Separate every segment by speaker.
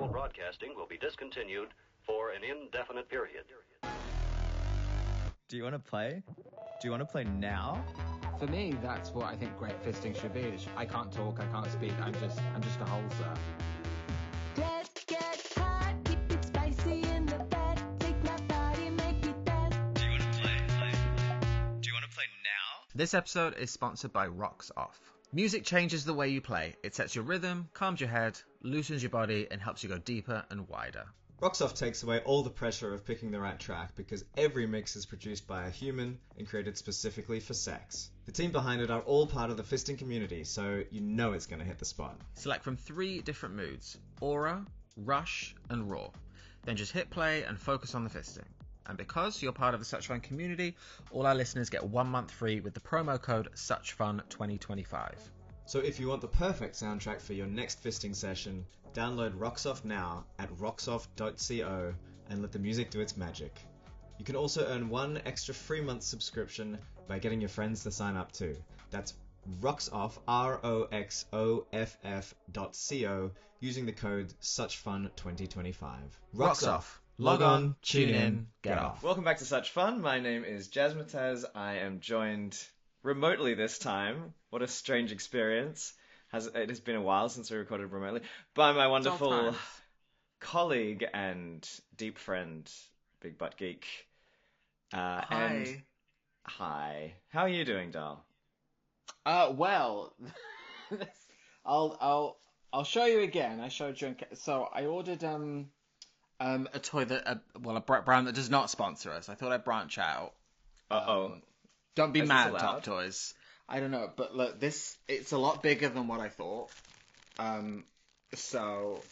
Speaker 1: normal broadcasting will be discontinued for an indefinite period.
Speaker 2: Do you want to play? Do you want to play now?
Speaker 3: For me, that's what I think great fisting should be. I can't talk, I can't speak, I'm just a holster.
Speaker 4: Let's get hot, keep it spicy in the bed. Take my body, make it dance.
Speaker 2: Do you want to play? Do you want to play now?
Speaker 3: This episode is sponsored by Rocks Off. Music changes the way you play. It sets your rhythm, calms your head, loosens your body, and helps you go deeper and wider.
Speaker 5: Rocks Off takes away all the pressure of picking the right track because every mix is produced by a human and created specifically for sex. The team behind it are all part of the fisting community, so you know it's going to hit the spot.
Speaker 3: Select from 3 different moods: aura, rush, and raw. Then just hit play and focus on the fisting. And because you're part of the Such Fun community, all our listeners get 1 month free with the promo code SUCHFUN2025.
Speaker 5: So if you want the perfect soundtrack for your next fisting session, download Rocksoft now at rocksoft.co and let the music do its magic. You can also earn 1 extra free month subscription by getting your friends to sign up too. That's Rocksoff, ROXOFF.co, using the code SUCHFUN2025.
Speaker 3: Rocks Off. Log on, tune in, get off.
Speaker 2: Welcome back to Such Fun. My name is Jazzmatazz. I am joined remotely this time. What a strange experience. It has been a while since we recorded remotely. By my wonderful colleague and deep friend, Big Butt Geek.
Speaker 3: Hi.
Speaker 2: And hi. How are you doing, Dal?
Speaker 3: Well, I'll show you again. I showed you. So I ordered a toy that a brand that does not sponsor us. I thought I'd branch out. Don't be mad, Top Toys. I don't know, but look, it's a lot bigger than what I thought. So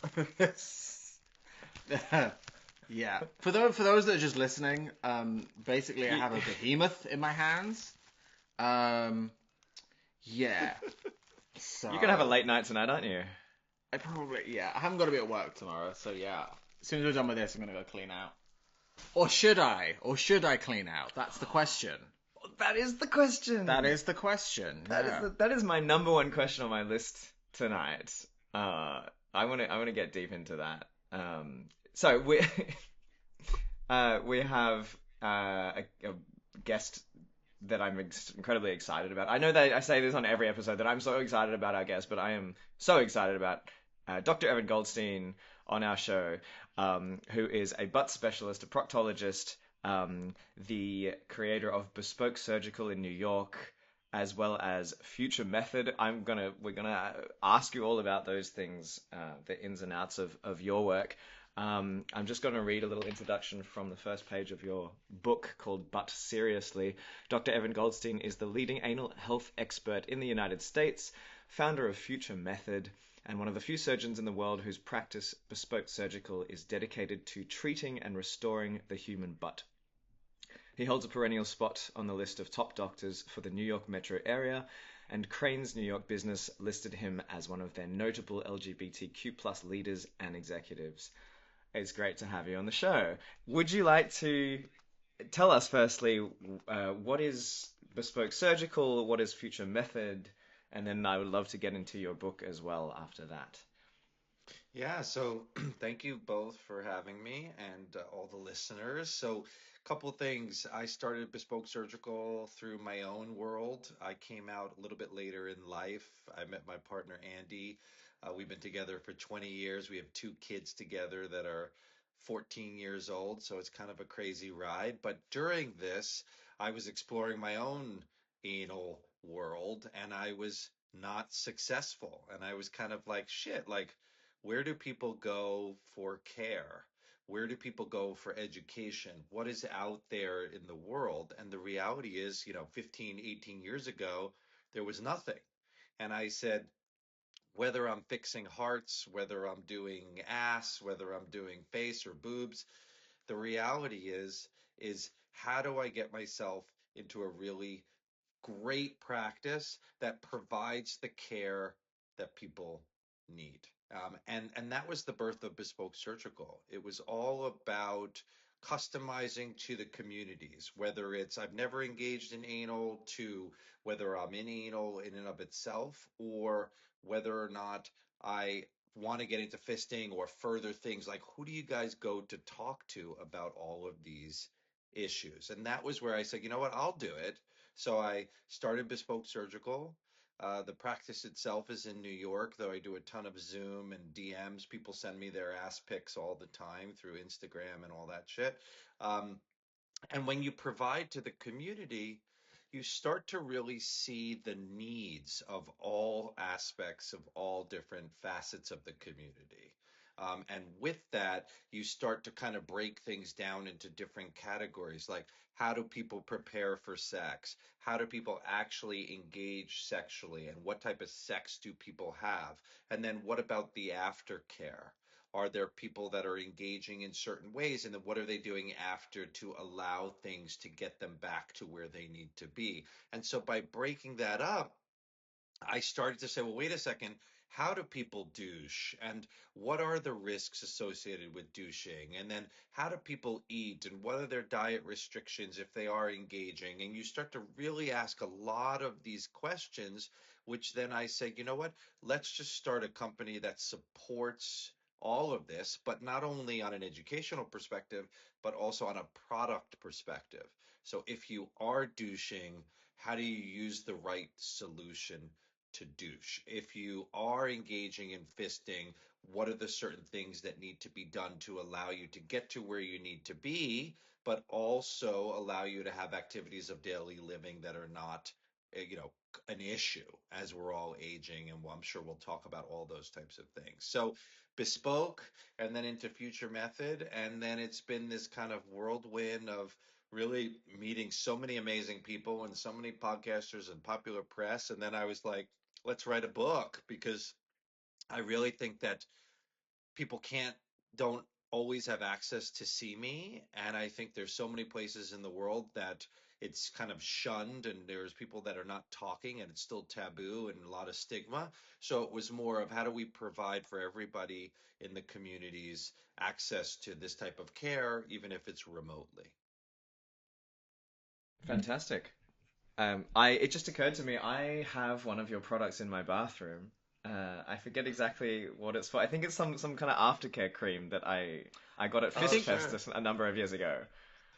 Speaker 3: yeah. For those that are just listening, basically I have a behemoth in my hands. Yeah. So
Speaker 2: You're gonna have a late night tonight, aren't you?
Speaker 3: I haven't got to be at work tomorrow, so yeah. As soon as we're done with this, I'm gonna go clean out. Or should I? Or should I clean out? That's the question.
Speaker 2: That is the question.
Speaker 3: That is the question.
Speaker 2: That is my number one question on my list tonight. I want to get deep into that. So we we have a guest that I'm incredibly excited about. I know that I say this on every episode that I'm so excited about our guest, but I am so excited about Dr. Evan Goldstein on our show, who is a butt specialist, a proctologist, the creator of Bespoke Surgical in New York, as well as Future Method. We're gonna ask you all about those things, the ins and outs of your work. I'm just going to read a little introduction from the first page of your book called Butt Seriously. Dr. Evan Goldstein is the leading anal health expert in the United States, founder of Future Method, and one of the few surgeons in the world whose practice, Bespoke Surgical, is dedicated to treating and restoring the human butt. He holds a perennial spot on the list of top doctors for the New York metro area, and Crane's New York Business listed him as one of their notable LGBTQ+ leaders and executives. It's great to have you on the show. Would you like to tell us, firstly, what is Bespoke Surgical, what is Future Method, and then I would love to get into your book as well after that.
Speaker 6: Yeah, so thank you both for having me and all the listeners. So a couple things. I started Bespoke Surgical through my own world. I came out a little bit later in life. I met my partner, Andy. We've been together for 20 years. We have 2 kids together that are 14 years old, so it's kind of a crazy ride. But during this, I was exploring my own anal world, and I was not successful. And I was kind of like, shit, like, where do people go for care? Where do people go for education? What is out there in the world? And the reality is, 15, 18 years ago, there was nothing. And I said, whether I'm fixing hearts, whether I'm doing ass, whether I'm doing face or boobs, the reality is how do I get myself into a really great practice that provides the care that people need? And that was the birth of Bespoke Surgical. It was all about customizing to the communities, whether it's I've never engaged in anal to whether I'm in anal in and of itself, or whether or not I want to get into fisting or further things, like who do you guys go to talk to about all of these issues? And that was where I said, you know what, I'll do it. So I started Bespoke Surgical. The practice itself is in New York, though I do a ton of Zoom and DMs. People send me their ass pics all the time through Instagram and all that shit. Um, and when you provide to the community, you start to really see the needs of all aspects of all different facets of the community. And with that, you start to kind of break things down into different categories, like how do people prepare for sex? How do people actually engage sexually? And what type of sex do people have? And then what about the aftercare? Are there people that are engaging in certain ways? And then what are they doing after to allow things to get them back to where they need to be? And so by breaking that up, I started to say, well, wait a second. How do people douche? And what are the risks associated with douching? And then how do people eat? And what are their diet restrictions if they are engaging? And you start to really ask a lot of these questions, which then I say, you know what? Let's just start a company that supports all of this, but not only on an educational perspective, but also on a product perspective. So if you are douching, how do you use the right solution to douche? If you are engaging in fisting, what are the certain things that need to be done to allow you to get to where you need to be, but also allow you to have activities of daily living that are not, an issue as we're all aging. And I'm sure we'll talk about all those types of things. So bespoke and then into future method. And then it's been this kind of whirlwind of really meeting so many amazing people and so many podcasters and popular press. And then I was like, let's write a book, because I really think that people don't always have access to see me. And I think there's so many places in the world that it's kind of shunned, and there's people that are not talking, and it's still taboo and a lot of stigma. So it was more of how do we provide for everybody in the communities access to this type of care, even if it's remotely.
Speaker 2: Fantastic. It just occurred to me, I have one of your products in my bathroom. I forget exactly what it's for. I think it's some kind of aftercare cream that I got at
Speaker 6: Oh,
Speaker 2: Fist
Speaker 6: sure.
Speaker 2: Fest a number of years ago.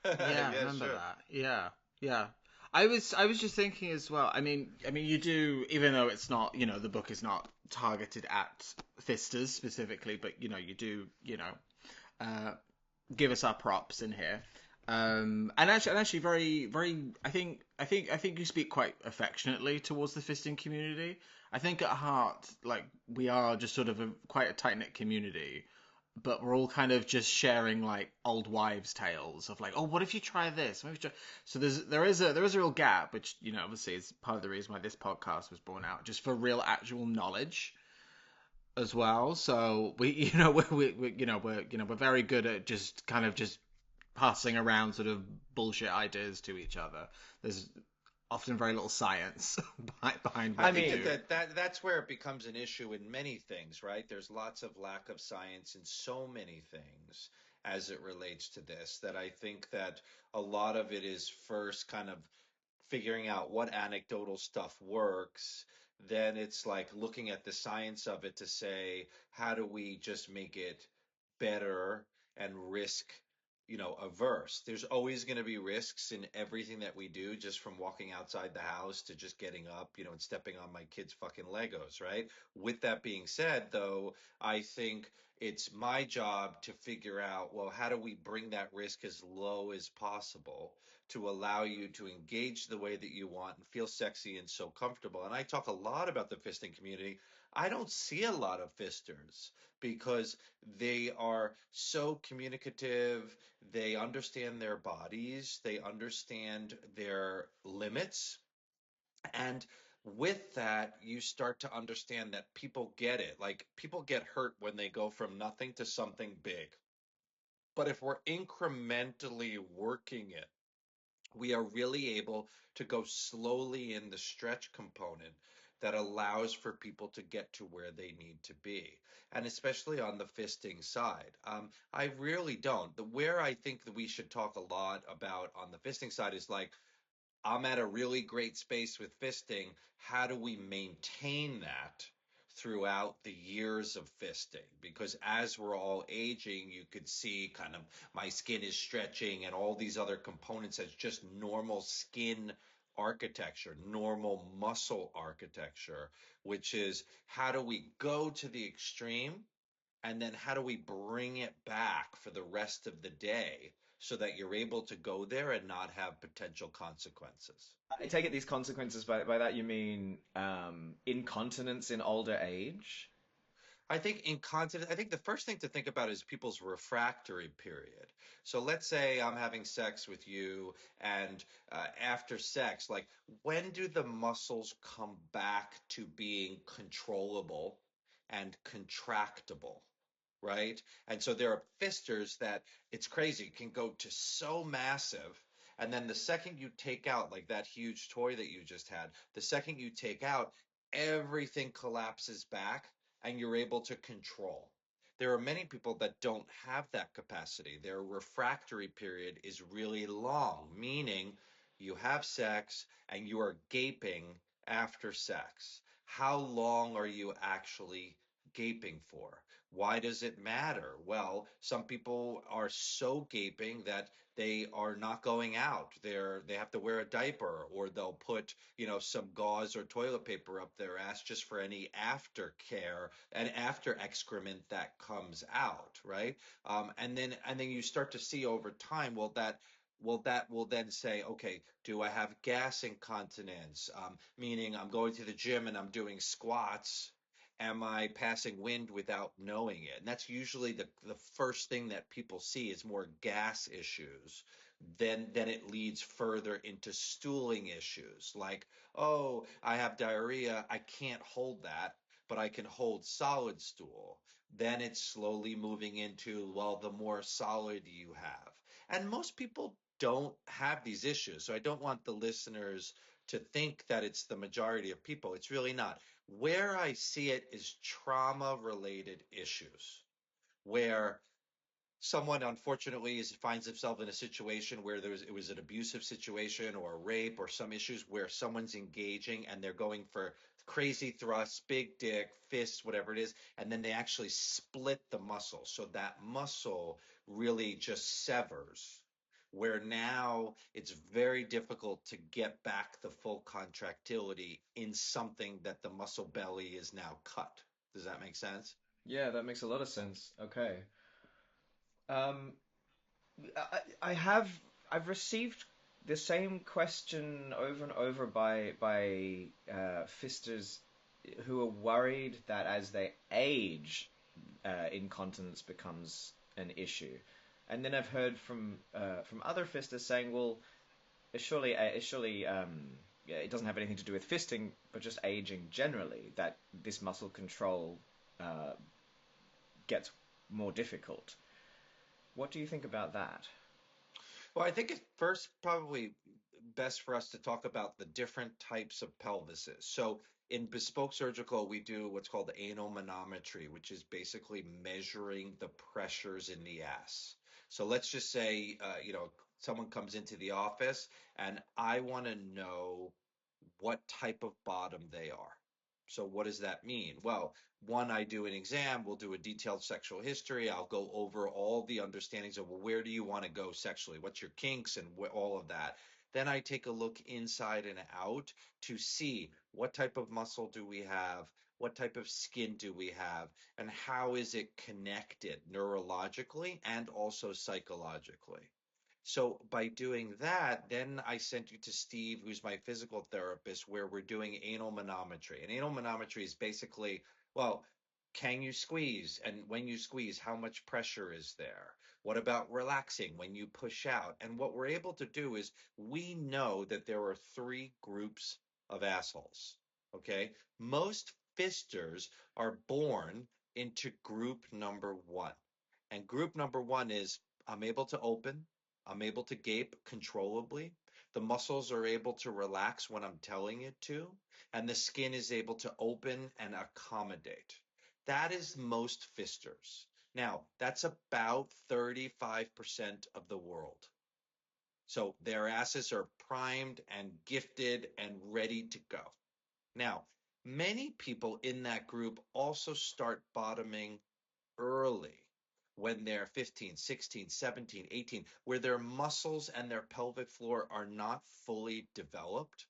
Speaker 3: Yeah, I
Speaker 6: Yeah,
Speaker 3: remember
Speaker 6: sure.
Speaker 3: that. Yeah, yeah. I was just thinking as well. I mean, you do, even though it's not, the book is not targeted at fisters specifically, but you do, uh, give us our props in here. And actually, very, very. I think you speak quite affectionately towards the fisting community. I think at heart, like we are just sort of quite a tight knit community, but we're all kind of just sharing like old wives' tales of like, oh, what if you try this? What if you try... So there is a real gap, which obviously is part of the reason why this podcast was born out, just for real actual knowledge as well. So we we're very good at just kind of just passing around sort of bullshit ideas to each other. There's often very little science behind
Speaker 6: I
Speaker 3: what
Speaker 2: I
Speaker 3: we
Speaker 6: think
Speaker 2: mean,
Speaker 3: do.
Speaker 6: that's where it becomes an issue in many things, right? There's lots of lack of science in so many things as it relates to this, that I think that a lot of it is first kind of figuring out what anecdotal stuff works. Then it's like looking at the science of it to say, how do we just make it better and risk, averse? There's always going to be risks in everything that we do, just from walking outside the house to just getting up, and stepping on my kids' fucking Legos, right? With that being said, though, I think it's my job to figure out, well, how do we bring that risk as low as possible to allow you to engage the way that you want and feel sexy and so comfortable. And I talk a lot about the fisting community. I don't see a lot of fisters because they are so communicative. They understand their bodies, they understand their limits. And with that, you start to understand that people get it. Like, people get hurt when they go from nothing to something big. But if we're incrementally working it, we are really able to go slowly in the stretch component that allows for people to get to where they need to be. And especially on the fisting side, I really don't. Where I think that we should talk a lot about on the fisting side is like, I'm at a really great space with fisting. How do we maintain that throughout the years of fisting because as we're all aging, you could see kind of my skin is stretching and all these other components as just normal skin architecture, normal muscle architecture, which is how do we go to the extreme and then how do we bring it back for the rest of the day so that you're able to go there and not have potential consequences?
Speaker 2: I take it these consequences, by that you mean incontinence in older age?
Speaker 6: I think incontinence, I think the first thing to think about is people's refractory period. So let's say I'm having sex with you and after sex, like when do the muscles come back to being controllable and contractible? Right? And so there are fisters that it's crazy, can go to so massive. And then the second you take out, like that huge toy that you just had, the second you take out, everything collapses back and you're able to control. There are many people that don't have that capacity. Their refractory period is really long, meaning you have sex and you are gaping after sex. How long are you actually gaping for? Why does it matter? Well, some people are so gaping that they are not going out. They have to wear a diaper or they'll put, some gauze or toilet paper up their ass just for any aftercare and after excrement that comes out, right? And then you start to see over time, that will then say, okay, do I have gas incontinence? Meaning I'm going to the gym and I'm doing squats. Am I passing wind without knowing it? And that's usually the first thing that people see is more gas issues. Then it leads further into stooling issues like, oh, I have diarrhea. I can't hold that, but I can hold solid stool. Then it's slowly moving into, well, the more solid you have. And most people don't have these issues. So I don't want the listeners to think that it's the majority of people. It's really not. Where I see it is trauma related issues where someone unfortunately finds themselves in a situation where it was an abusive situation or a rape or some issues where someone's engaging and they're going for crazy thrusts, big dick, fists, whatever it is, and then they actually split the muscle. So that muscle really just severs. Where now it's very difficult to get back the full contractility in something that the muscle belly is now cut. Does that make sense?
Speaker 2: Yeah, that makes a lot of sense. Okay. Um, I have I've received the same question over and over by fisters who are worried that as they age, incontinence becomes an issue. And then I've heard from other fisters saying, well, surely yeah, it doesn't have anything to do with fisting, but just aging generally, that this muscle control uh, gets more difficult. What do you think about that?
Speaker 6: Well, I think it's first probably best for us to talk about the different types of pelvises. So in bespoke surgical, we do what's called the anal manometry, which is basically measuring the pressures in the ass. So let's just say, someone comes into the office and I want to know what type of bottom they are. So what does that mean? Well, one, I do an exam, we'll do a detailed sexual history. I'll go over all the understandings of, well, where do you want to go sexually? What's your kinks and all of that. Then I take a look inside and out to see what type of muscle do we have, what type of skin do we have, and how is it connected neurologically and also psychologically. So by doing that, then I sent you to Steve, who's my physical therapist, where we're doing anal manometry. And anal manometry is basically, well, can you squeeze? And when you squeeze, how much pressure is there? What about relaxing when you push out? And what we're able to do is we know that there are three groups of assholes. Okay. Most fisters are born into group number one. And group number one is I'm able to open. I'm able to gape controllably. The muscles are able to relax when I'm telling it to, and the skin is able to open and accommodate. That is most fisters. Now, that's about 35% of the world. So their asses are primed and gifted and ready to go. Now, Many people in that group also start bottoming early when they're 15, 16, 17, 18, where their muscles and their pelvic floor are not fully developed.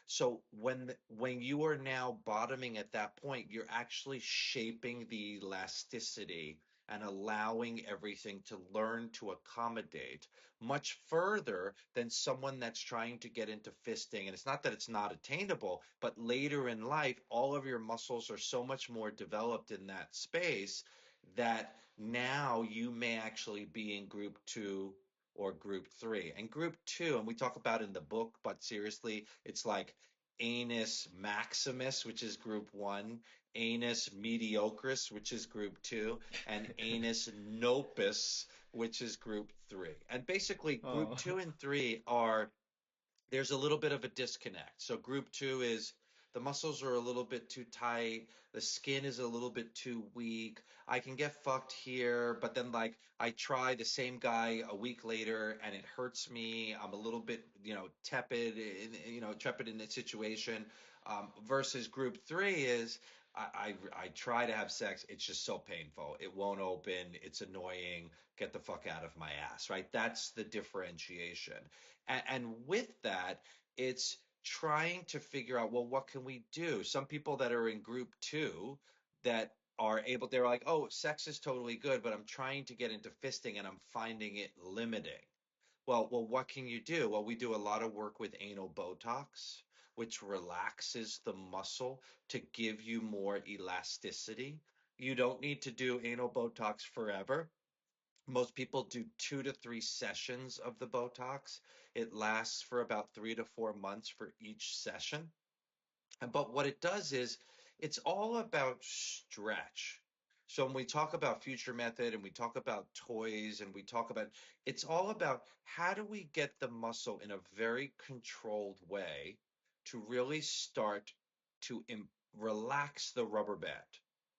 Speaker 6: So when you are now bottoming at that point, you're actually shaping the elasticity and allowing everything to learn to accommodate much further than someone that's trying to get into fisting. And it's not that it's not attainable, but later in life, all of your muscles are so much more developed in that space that now you may actually be in group two or group three. And group two, and we talk about in the book, but seriously, it's like Anus Maximus, which is group one, Anus Mediocris, which is group two, and Anus Nopus, which is group three. And basically, group
Speaker 2: Oh.
Speaker 6: two and three are there's a little bit of a disconnect. So group two is the muscles are a little bit too tight, the skin is a little bit too weak. I can get fucked here, but then like I try the same guy a week later and it hurts me. I'm a little bit, trepid in the situation. Versus group three is I try to have sex. It's just so painful. It won't open. It's annoying. Get the fuck out of my ass, right? That's the differentiation. And with that, it's trying to figure out, well, what can we do? Some people that are in group two that are able, they're like, oh, sex is totally good, but I'm trying to get into fisting and I'm finding it limiting. Well, what can you do? Well, we do a lot of work with anal Botox, which relaxes the muscle to give you more elasticity. You don't need to do anal Botox forever. Most people do 2 to 3 sessions of the Botox. It lasts for about 3 to 4 months for each session. But what it does is it's all about stretch. So when we talk about future method and we talk about toys and we talk about it's all about how do we get the muscle in a very controlled way to really start to relax the rubber band.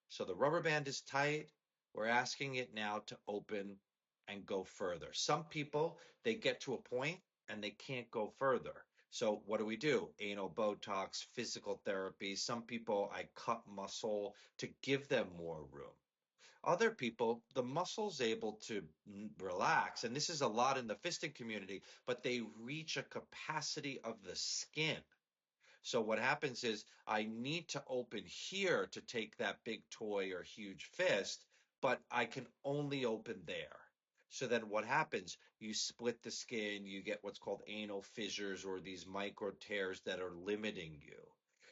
Speaker 6: So the rubber band is tight. We're asking it now to open and go further. Some people, they get to a point and they can't go further. So what do we do? Anal Botox, physical therapy. Some people I cut muscle to give them more room. Other people, the muscle's able to relax, and this is a lot in the fisting community, but they reach a capacity of the skin. So what happens is I need to open here to take that big toy or huge fist, but I can only open there. So then what happens? You split the skin, you get what's called anal fissures or these micro tears that are limiting you.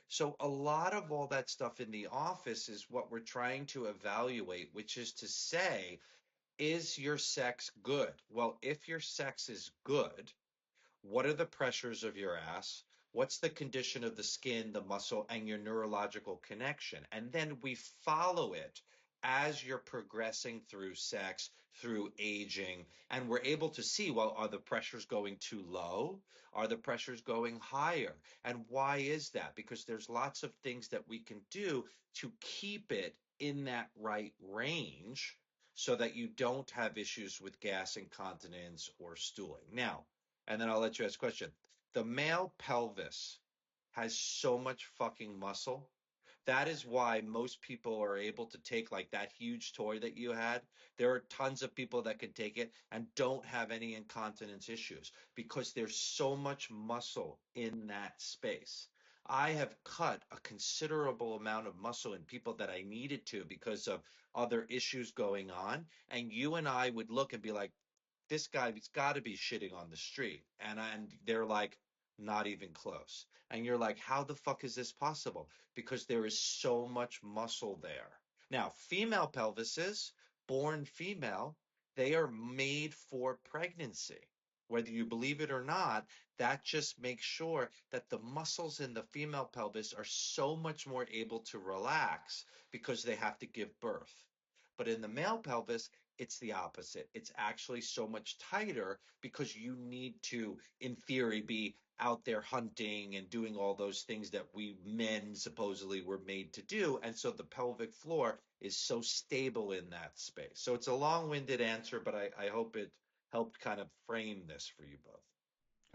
Speaker 6: So a lot of all that stuff in the office is what we're trying to evaluate, which is to say, is your sex good? Well, if your sex is good, what are the pressures of your ass? What's the condition of the skin, the muscle, and your neurological connection? And then we follow it as you're progressing through sex, through aging, and we're able to see, well, are the pressures going too low? Are the pressures going higher? And why is that? Because there's lots of things that we can do to keep it in that right range so that you don't have issues with gas incontinence or stooling. Now, and then I'll let you ask a question. The male pelvis has so much fucking muscle. That is why most people are able to take like that huge toy that you had. There are tons of people that can take it and don't have any incontinence issues because there's so much muscle in that space. I have cut a considerable amount of muscle in people that I needed to because of other issues going on. And you and I would look and be like, this guy's got to be shitting on the street. And they're like, not even close. And you're like, how the fuck is this possible? Because there is so much muscle there. Now, female pelvises, born female, they are made for pregnancy. Whether you believe it or not, that just makes sure that the muscles in the female pelvis are so much more able to relax because they have to give birth. But in the male pelvis, it's the opposite. It's actually so much tighter because you need to, in theory, be out there hunting and doing all those things that we men supposedly were made to do. And so the pelvic floor is so stable in that space. So it's a long-winded answer, but I hope it helped kind of frame this for you both.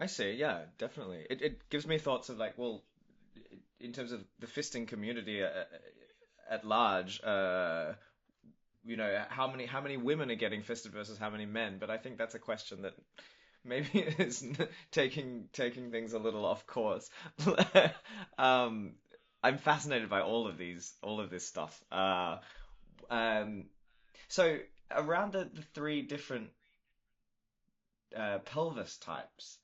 Speaker 2: I see, yeah, definitely. It gives me thoughts of like, well, in terms of the fisting community at large, how many women are getting fisted versus how many men? But I think that's a question that maybe is taking things a little off course. I'm fascinated by all of this stuff. So around the three different pelvis types,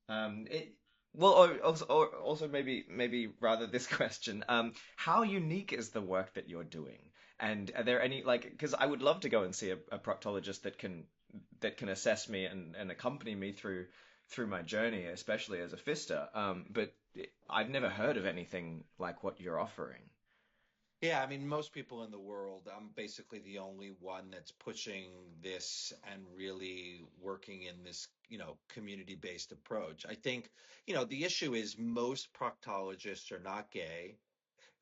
Speaker 2: it well, also maybe rather this question, how unique is the work that you're doing? And are there any because I would love to go and see a proctologist that can assess me and accompany me through my journey, especially as a fister. But I've never heard of anything like what you're offering.
Speaker 6: Yeah, I mean, most people in the world, I'm basically the only one that's pushing this and really working in this, community-based approach. I think, the issue is most proctologists are not gay.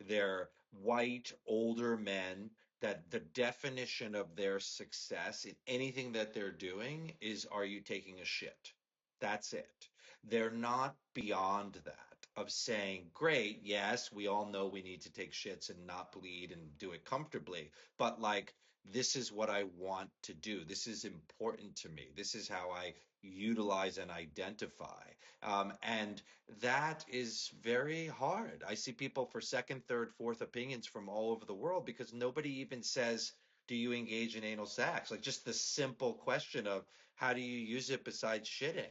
Speaker 6: They're white, older men that the definition of their success in anything that they're doing is, are you taking a shit? That's it. They're not beyond that of saying, great, yes, we all know we need to take shits and not bleed and do it comfortably, but like, this is what I want to do. This is important to me. This is how I utilize and identify. And that is very hard. I see people for second, third, fourth opinions from all over the world because nobody even says, do you engage in anal sex? Like just the simple question of how do you use it besides shitting?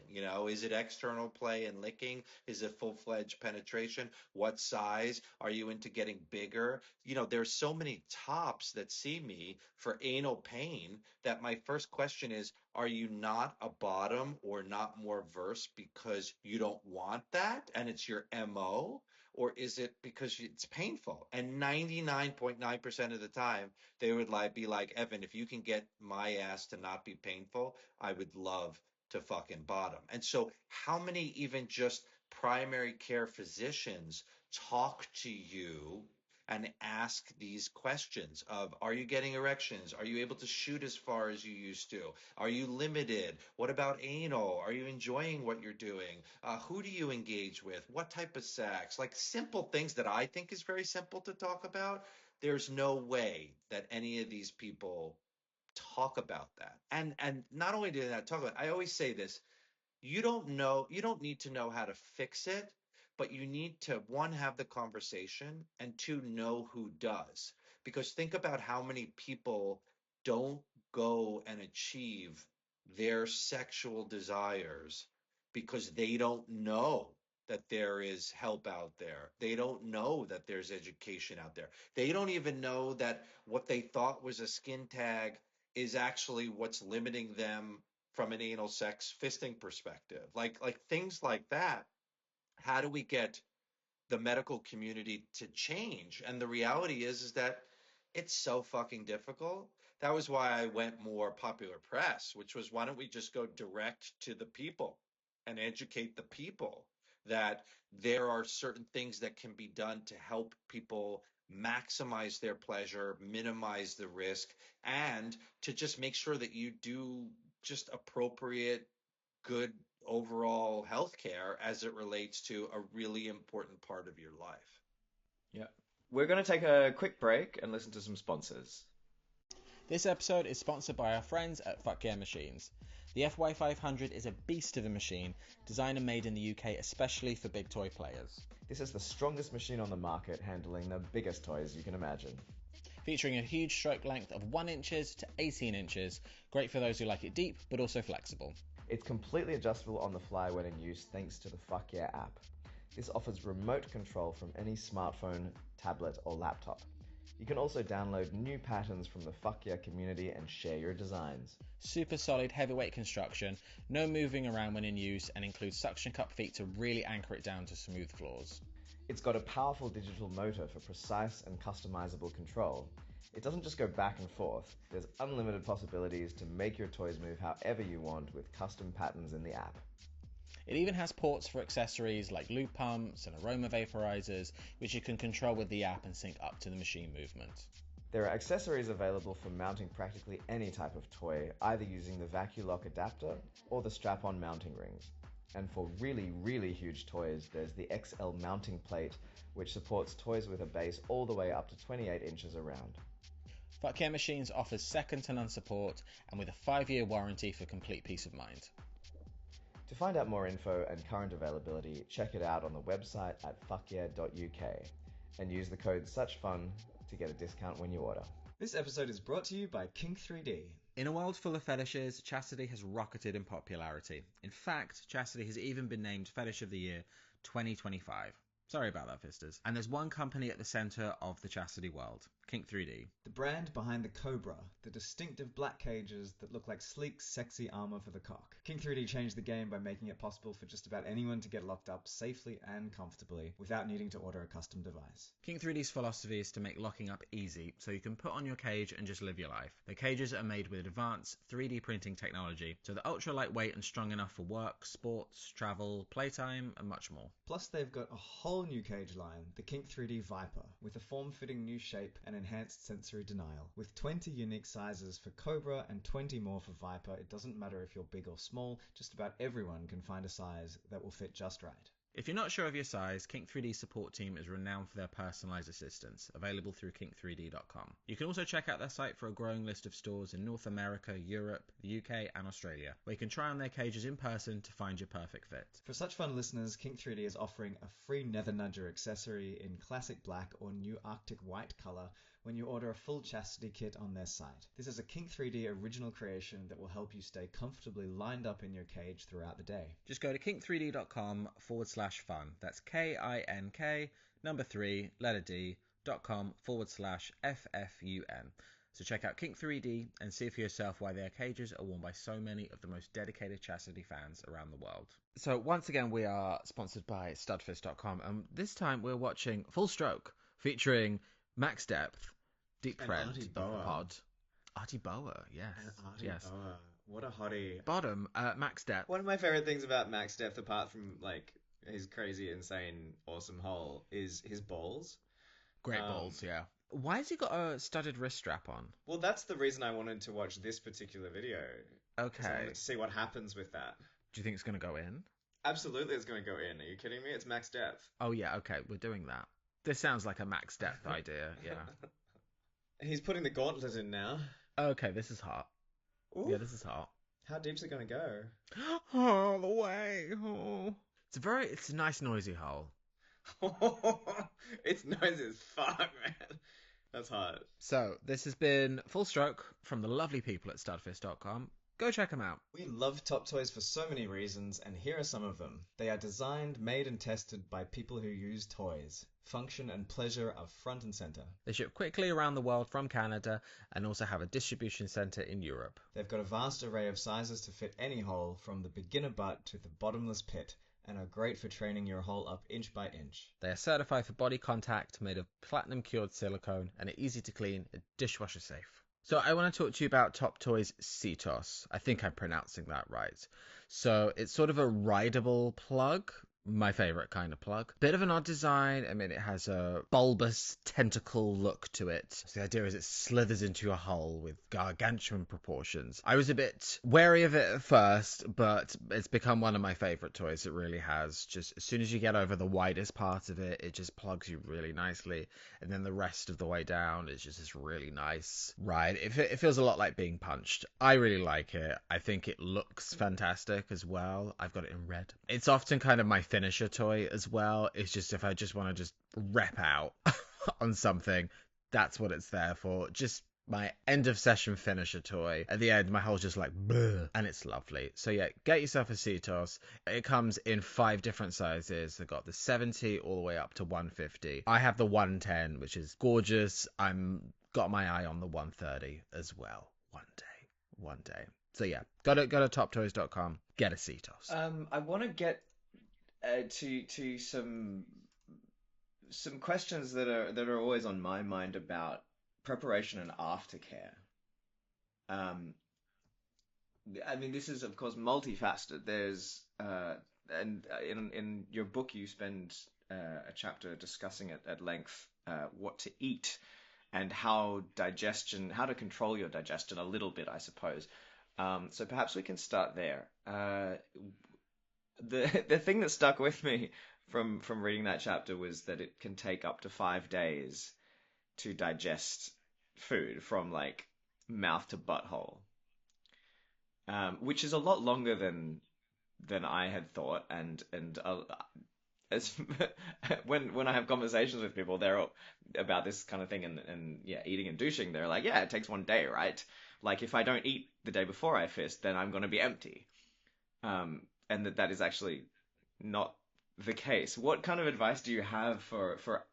Speaker 6: Is it external play and licking? Is it full-fledged penetration? What size? Are you into getting bigger? There's so many tops that see me for anal pain that my first question is, are you not a bottom or not more versed because you don't want that and it's your MO? Or is it because it's painful? And 99.9% of the time, they would be like, Evan, if you can get my ass to not be painful, I would love to fucking bottom. And so, how many even just primary care physicians talk to you and ask these questions of, are you getting erections? Are you able to shoot as far as you used to? Are you limited? What about anal? Are you enjoying what you're doing? Who do you engage with? What type of sex? Like simple things that I think is very simple to talk about. There's no way that any of these people talk about that. And not only do they not talk about it, I always say this, you don't need to know how to fix it, but you need to, one, have the conversation, and two, know who does. Because think about how many people don't go and achieve their sexual desires because they don't know that there is help out there. They don't know that there's education out there. They don't even know that what they thought was a skin tag is actually what's limiting them from an anal sex fisting perspective. Like things like that. How do we get the medical community to change? And the reality is that it's so fucking difficult. That was why I went more popular press, which was, why don't we just go direct to the people and educate the people that there are certain things that can be done to help people maximize their pleasure, minimize the risk, and to just make sure that you do just appropriate, good overall healthcare as it relates to a really important part of your life.
Speaker 2: Yeah. We're going to take a quick break and listen to some sponsors.
Speaker 3: This episode is sponsored by our friends at Fuck Yeah Machines. The FY500 is a beast of a machine, designed and made in the UK especially for big toy players.
Speaker 5: This is the strongest machine on the market, handling the biggest toys you can imagine.
Speaker 3: Featuring a huge stroke length of 1 inches to 18 inches, great for those who like it deep but also flexible.
Speaker 5: It's completely adjustable on the fly when in use thanks to the Fuck Yeah app. This offers remote control from any smartphone, tablet or laptop. You can also download new patterns from the Fuck Yeah community and share your designs.
Speaker 3: Super solid heavyweight construction, no moving around when in use, and includes suction cup feet to really anchor it down to smooth floors.
Speaker 5: It's got a powerful digital motor for precise and customizable control. It doesn't just go back and forth, there's unlimited possibilities to make your toys move however you want with custom patterns in the app.
Speaker 3: It even has ports for accessories like lube pumps and aroma vaporizers, which you can control with the app and sync up to the machine movement.
Speaker 5: There are accessories available for mounting practically any type of toy, either using the VacuLock adapter or the strap-on mounting rings. And for really, really huge toys, there's the XL mounting plate, which supports toys with a base all the way up to 28 inches around.
Speaker 3: Fuck Yeah Machines offers second to none support and with a 5-year warranty for complete peace of mind.
Speaker 5: To find out more info and current availability, check it out on the website at fuckyeah.uk and use the code SUCHFUN to get a discount when you order. This episode is brought to you by Kink 3D.
Speaker 3: In a world full of fetishes, chastity has rocketed in popularity. In fact, chastity has even been named Fetish of the Year 2025. Sorry about that, Fisters. And there's one company at the centre of the chastity world, Kink 3D.
Speaker 5: The brand behind the Cobra, the distinctive black cages that look like sleek, sexy armor for the cock. Kink 3D changed the game by making it possible for just about anyone to get locked up safely and comfortably without needing to order a custom device.
Speaker 3: Kink 3D's philosophy is to make locking up easy, so you can put on your cage and just live your life. The cages are made with advanced 3D printing technology, so they're ultra lightweight and strong enough for work, sports, travel, playtime, and much more.
Speaker 5: Plus, they've got a whole new cage line, the Kink 3D Viper, with a form-fitting new shape and enhanced sensory denial. With 20 unique sizes for Cobra and 20 more for Viper, it doesn't matter if you're big or small, just about everyone can find a size that will fit just right.
Speaker 3: If you're not sure of your size, Kink 3D's support team is renowned for their personalised assistance, available through kink3d.com. You can also check out their site for a growing list of stores in North America, Europe, the UK and Australia, where you can try on their cages in person to find your perfect fit.
Speaker 5: For Such Fun listeners, Kink 3D is offering a free Nether Nudger accessory in classic black or new Arctic white colour when you order a full chastity kit on their site. This is a Kink 3D original creation that will help you stay comfortably lined up in your cage throughout the day.
Speaker 3: Just go to kink3d.com/fun. That's KINK, number 3, letter D.com/FFUN. So check out Kink 3D and see for yourself why their cages are worn by so many of the most dedicated chastity fans around the world. So once again, we are sponsored by studfist.com, and this time we're watching Full Stroke, featuring Max Depth, Deep
Speaker 5: And
Speaker 3: Friend,
Speaker 5: Artie
Speaker 3: the
Speaker 5: Boa.
Speaker 3: pod. Artie Boa, yes.
Speaker 5: And Artie
Speaker 3: yes.
Speaker 5: Boa. What a hottie.
Speaker 3: Bottom, Max Depth.
Speaker 5: One of my favorite things about Max Depth, apart from like his crazy, insane, awesome hole, is his balls.
Speaker 3: Great balls, yeah. Why has he got a studded wrist strap on?
Speaker 5: Well, that's the reason I wanted to watch this particular video. 'Cause I
Speaker 3: Okay.
Speaker 5: wanted to see what happens with that.
Speaker 3: Do you think it's going to go in?
Speaker 5: Absolutely, it's going to go in. Are you kidding me? It's Max Depth.
Speaker 3: Oh, yeah, okay, we're doing that. This sounds like a Max Depth idea, yeah.
Speaker 5: He's putting the gauntlet in now.
Speaker 3: Okay, this is hot.
Speaker 5: Ooh.
Speaker 3: Yeah, this is hot.
Speaker 5: How deep's it going to go?
Speaker 3: All the way. Oh. It's a nice noisy hole.
Speaker 5: It's noisy as fuck, man. That's hot.
Speaker 3: So, this has been Full Stroke from the lovely people at studfist.com. Go check them out.
Speaker 5: We love Top Toys for so many reasons, and here are some of them. They are designed, made, and tested by people who use toys. Function and pleasure are front and center.
Speaker 3: They ship quickly around the world from Canada and also have a distribution center in Europe.
Speaker 5: They've got a vast array of sizes to fit any hole, from the beginner butt to the bottomless pit, and are great for training your hole up inch by inch.
Speaker 3: They are certified for body contact, made of platinum cured silicone, and are easy to clean and dishwasher safe. So I want to talk to you about Top Toys Cetos. I think I'm pronouncing that right. So it's sort of a rideable plug. My favorite kind of plug. Bit of an odd design. I mean, it has a bulbous tentacle look to it. So the idea is it slithers into a hole with gargantuan proportions. I was a bit wary of it at first, but it's become one of my favorite toys. It really has. Just as soon as you get over the widest part of it, it just plugs you really nicely. And then the rest of the way down is just this really nice ride. It feels a lot like being punched. I really like it. I think it looks fantastic as well. I've got it in red. It's often kind of my finisher toy as well. It's just if I just want to just rep out on something, that's what it's there for. Just my end of session finisher toy. At the end, my hole's just like bleh, and it's lovely. So yeah, get yourself a Cetos. It comes in 5 different sizes. They've got the 70 all the way up to 150. I have the 110, which is gorgeous. I'm got my eye on the 130 as well. One day. So yeah, go to toptoys.com. Get a Cetos.
Speaker 2: I want to get to some questions that are always on my mind about preparation and aftercare. I mean, this is of course multifaceted. There's and in your book you spend a chapter discussing it at length, what to eat and how to control your digestion a little bit, I suppose. So perhaps we can start there. the thing that stuck with me from reading that chapter was that it can take up to 5 days to digest food from like mouth to butthole, which is a lot longer than I had thought, and as when I have conversations with people, they're all about this kind of thing, and yeah, eating and douching, they're like, yeah, it takes one day, right? Like if I don't eat the day before I fist, then I'm gonna be empty. And that is actually not the case. What kind of advice do you have for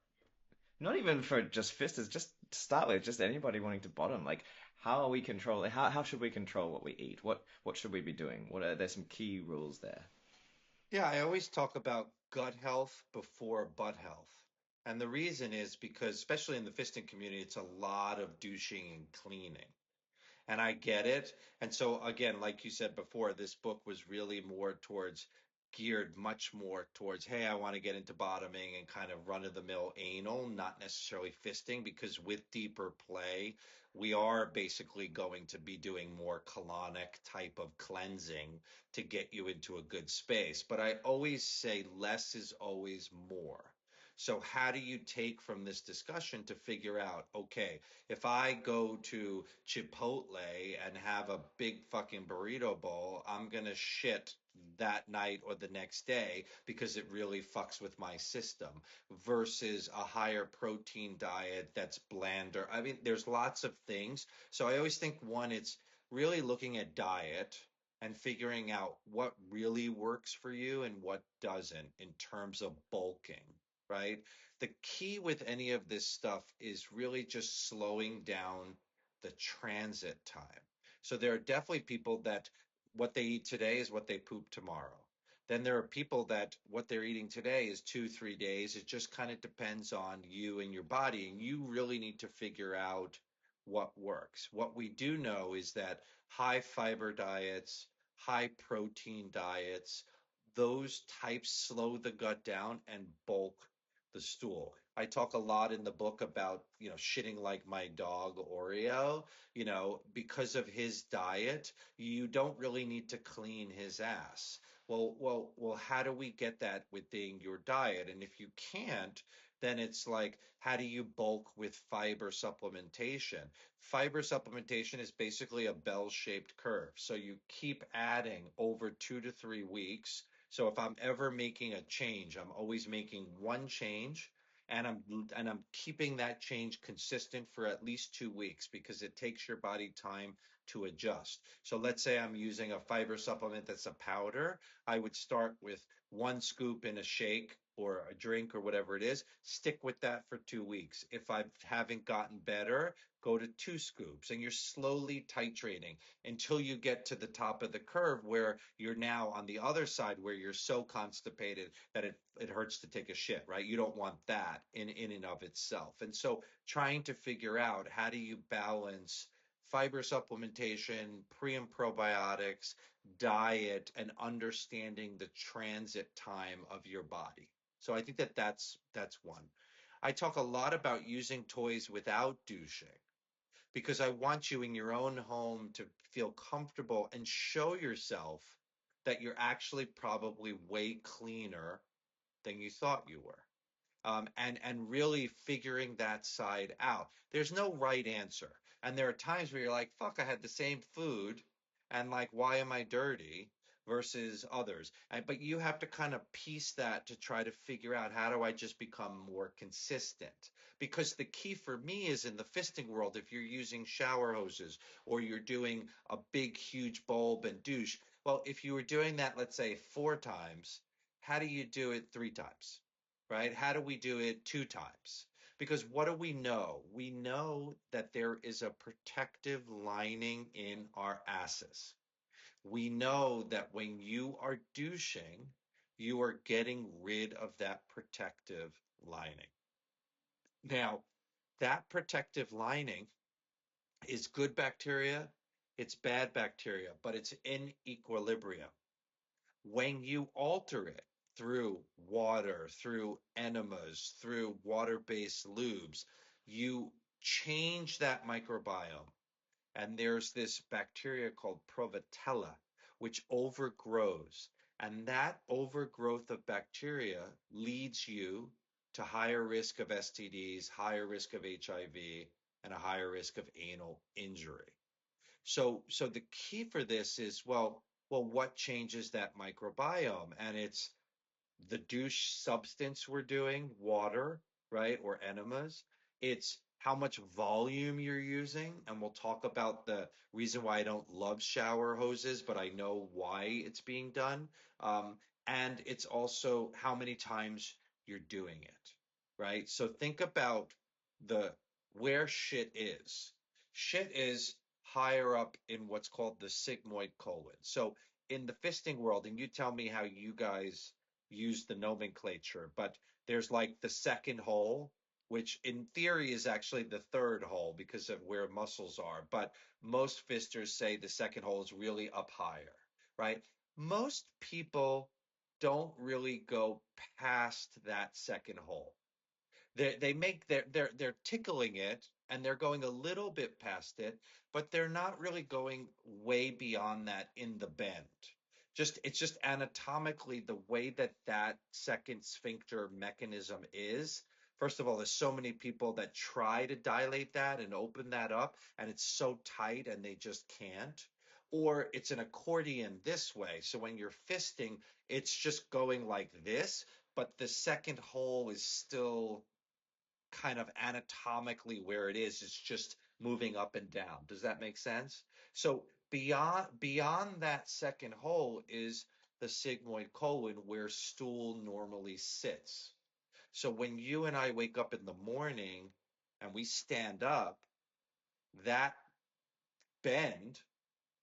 Speaker 2: not even for just fisters, just to start with, just anybody wanting to bottom? Like, how are we controlling? How should we control what we eat? What should we be doing? What are there some key rules there?
Speaker 6: Yeah, I always talk about gut health before butt health. And the reason is because, especially in the fisting community, it's a lot of douching and cleaning. And I get it. And so, again, like you said before, this book was really more towards geared much more towards, hey, I want to get into bottoming and kind of run of the mill anal, not necessarily fisting, because with deeper play, we are basically going to be doing more colonic type of cleansing to get you into a good space. But I always say less is always more. So, how do you take from this discussion to figure out, okay, if I go to Chipotle and have a big fucking burrito bowl, I'm gonna shit that night or the next day because it really fucks with my system versus a higher protein diet that's blander. I mean, there's lots of things. So I always think one, it's really looking at diet and figuring out what really works for you and what doesn't in terms of bulking, right? The key with any of this stuff is really just slowing down the transit time. So there are definitely people that what they eat today is what they poop tomorrow. Then there are people that what they're eating today is 2, 3 days. It just kind of depends on you and your body. And you really need to figure out what works. What we do know is that high fiber diets, high protein diets, those types slow the gut down and bulk the stool. I talk a lot in the book about, shitting like my dog Oreo, because of his diet, you don't really need to clean his ass. Well, how do we get that within your diet? And if you can't, then it's like, how do you bulk with fiber supplementation? Fiber supplementation is basically a bell-shaped curve. So you keep adding over 2 to 3 weeks. So if I'm ever making a change, I'm always making one change and I'm keeping that change consistent for at least 2 weeks because it takes your body time to adjust. So let's say I'm using a fiber supplement that's a powder. I would start with 1 scoop in a shake or a drink or whatever it is. Stick with that for 2 weeks. If I haven't gotten better, go to 2 scoops and you're slowly titrating until you get to the top of the curve where you're now on the other side where you're so constipated that it hurts to take a shit, right? You don't want that in and of itself. And so trying to figure out how do you balance fiber supplementation, pre and probiotics, diet, and understanding the transit time of your body. So I think that's one. I talk a lot about using toys without douching because I want you in your own home to feel comfortable and show yourself that you're actually probably way cleaner than you thought you were. And really figuring that side out. There's no right answer. And there are times where you're like, fuck, I had the same food, and like, why am I dirty? Versus others. But you have to kind of piece that to try to figure out how do I just become more consistent? Because the key for me is in the fisting world, if you're using shower hoses or you're doing a big, huge bulb and douche, well, if you were doing that, let's say 4 times, how do you do it 3 times? Right? How do we do it 2 times? Because what do we know? We know that there is a protective lining in our asses. We know that when you are douching, you are getting rid of that protective lining. Now, that protective lining is good bacteria, it's bad bacteria, but it's in equilibrium. When you alter it through water, through enemas, through water-based lubes, you change that microbiome. And there's this bacteria called Prevotella, which overgrows. And that overgrowth of bacteria leads you to higher risk of STDs, higher risk of HIV, and a higher risk of anal injury. So the key for this is, what changes that microbiome? And it's the douche substance we're doing, water, right, or enemas. It's how much volume you're using. And we'll talk about the reason why I don't love shower hoses, but I know why it's being done. Um, and it's also how many times you're doing it, right? So think about the where shit is. Shit is higher up in what's called the sigmoid colon. So in the fisting world, and you tell me how you guys use the nomenclature, but there's like the second hole, which in theory is actually the third hole because of where muscles are. But most fisters say the second hole is really up higher, right? Most people don't really go past that second hole. They make they're tickling it and they're going a little bit past it, but they're not really going way beyond that in the bend. Just it's just anatomically the way that that second sphincter mechanism is. First of all, there's so many people that try to dilate that and open that up, and it's so tight and they just can't. Or it's an accordion this way. So when you're fisting, it's just going like this, but the second hole is still kind of anatomically where it is. It's just moving up and down. Does that make sense? So beyond that second hole is the sigmoid colon where stool normally sits. So when you and I wake up in the morning and we stand up, that bend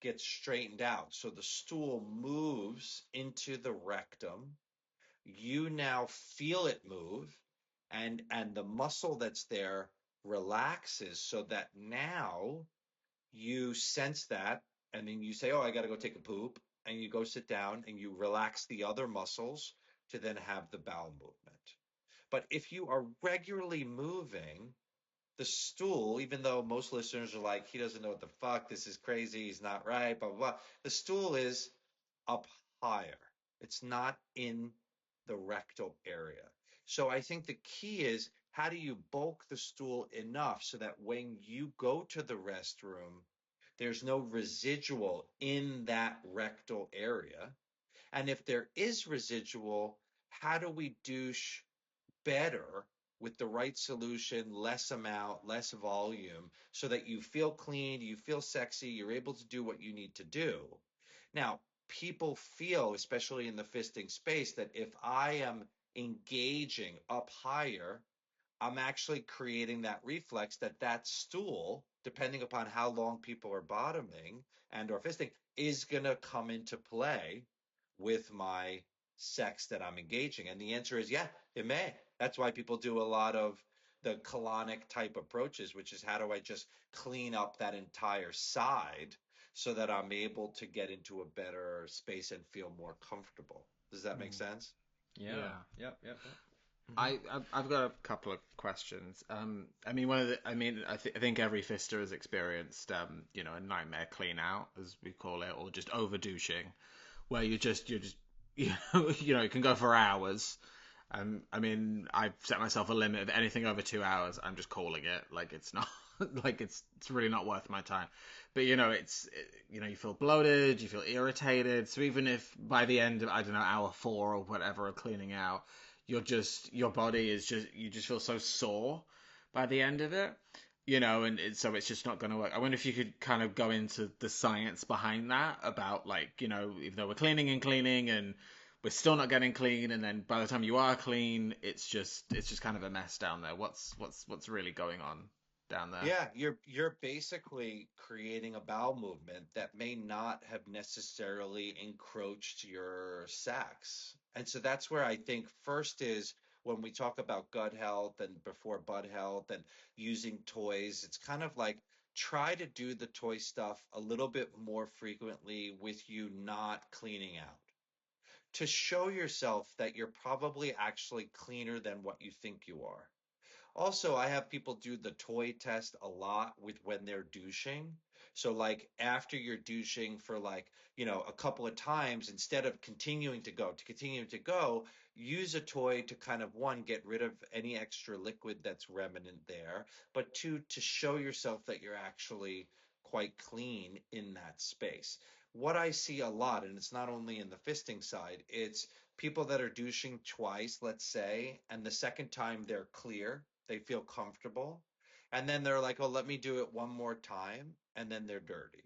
Speaker 6: gets straightened out. So the stool moves into the rectum. You now feel it move, and the muscle that's there relaxes so that now you sense that, and then you say, oh, I got to go take a poop, and you go sit down and you relax the other muscles to then have the bowel movement. But if you are regularly moving the stool, even though most listeners are like, he doesn't know what the fuck, this is crazy, he's not right, blah blah blah, the stool is up higher. It's not in the rectal area. So I think the key is, how do you bulk the stool enough so that when you go to the restroom, there's no residual in that rectal area? And if there is residual, how do we douche better with the right solution, less amount, less volume, so that you feel clean, you feel sexy, you're able to do what you need to do? Now, people feel, especially in the fisting space, that if I am engaging up higher, I'm actually creating that reflex that that stool, depending upon how long people are bottoming and or fisting, is going to come into play with my sex that I'm engaging. And the answer is, yeah, it may. That's why people do a lot of the colonic type approaches, which is how do I just clean up that entire side so that I'm able to get into a better space and feel more comfortable. Does that make sense?
Speaker 2: Yeah. Yep.
Speaker 3: I've got a couple of questions. I mean, I think every fister has experienced, a nightmare clean out, as we call it, or just over douching, where it can go for hours. I mean, I've set myself a limit of anything over 2 hours. I'm just calling it. Like it's not, like it's really not worth my time. But you feel bloated, you feel irritated. So even if by the end of, I don't know, hour 4 or whatever of cleaning out, your body is you just feel so sore by the end of it. So it's just not going to work. I wonder if you could kind of go into the science behind that, about even though we're cleaning and we're still not getting clean, and then by the time you are clean, it's just kind of a mess down there. What's really going on down there?
Speaker 6: Yeah, you're basically creating a bowel movement that may not have necessarily encroached your sacs. And so that's where I think first is when we talk about gut health and before butt health and using toys, it's kind of like try to do the toy stuff a little bit more frequently with you not cleaning out, to show yourself that you're probably actually cleaner than what you think you are. Also, I have people do the toy test a lot with when they're douching. So like after you're douching for like, a couple of times, instead of continuing to go, use a toy to kind of one, get rid of any extra liquid that's remnant there, but two, to show yourself that you're actually quite clean in that space. What I see a lot, and it's not only in the fisting side, it's people that are douching twice, let's say, and the second time they're clear, they feel comfortable, and then they're like, oh, let me do it one more time, and then they're dirty.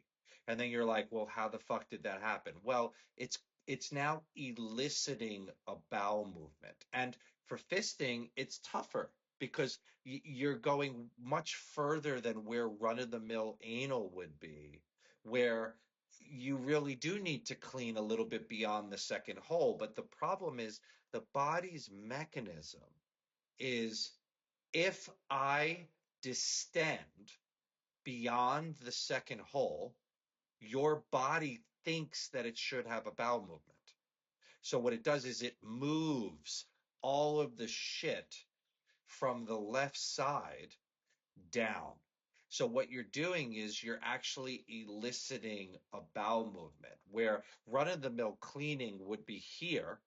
Speaker 6: And then you're like, well, how the fuck did that happen? Well, it's now eliciting a bowel movement. And for fisting, it's tougher because you're going much further than where run-of-the-mill anal would be, where you really do need to clean a little bit beyond the second hole. But the problem is the body's mechanism is, if I distend beyond the second hole, your body thinks that it should have a bowel movement. So what it does is it moves all of the shit from the left side down. So what you're doing is you're actually eliciting a bowel movement, where run-of-the-mill cleaning would be here.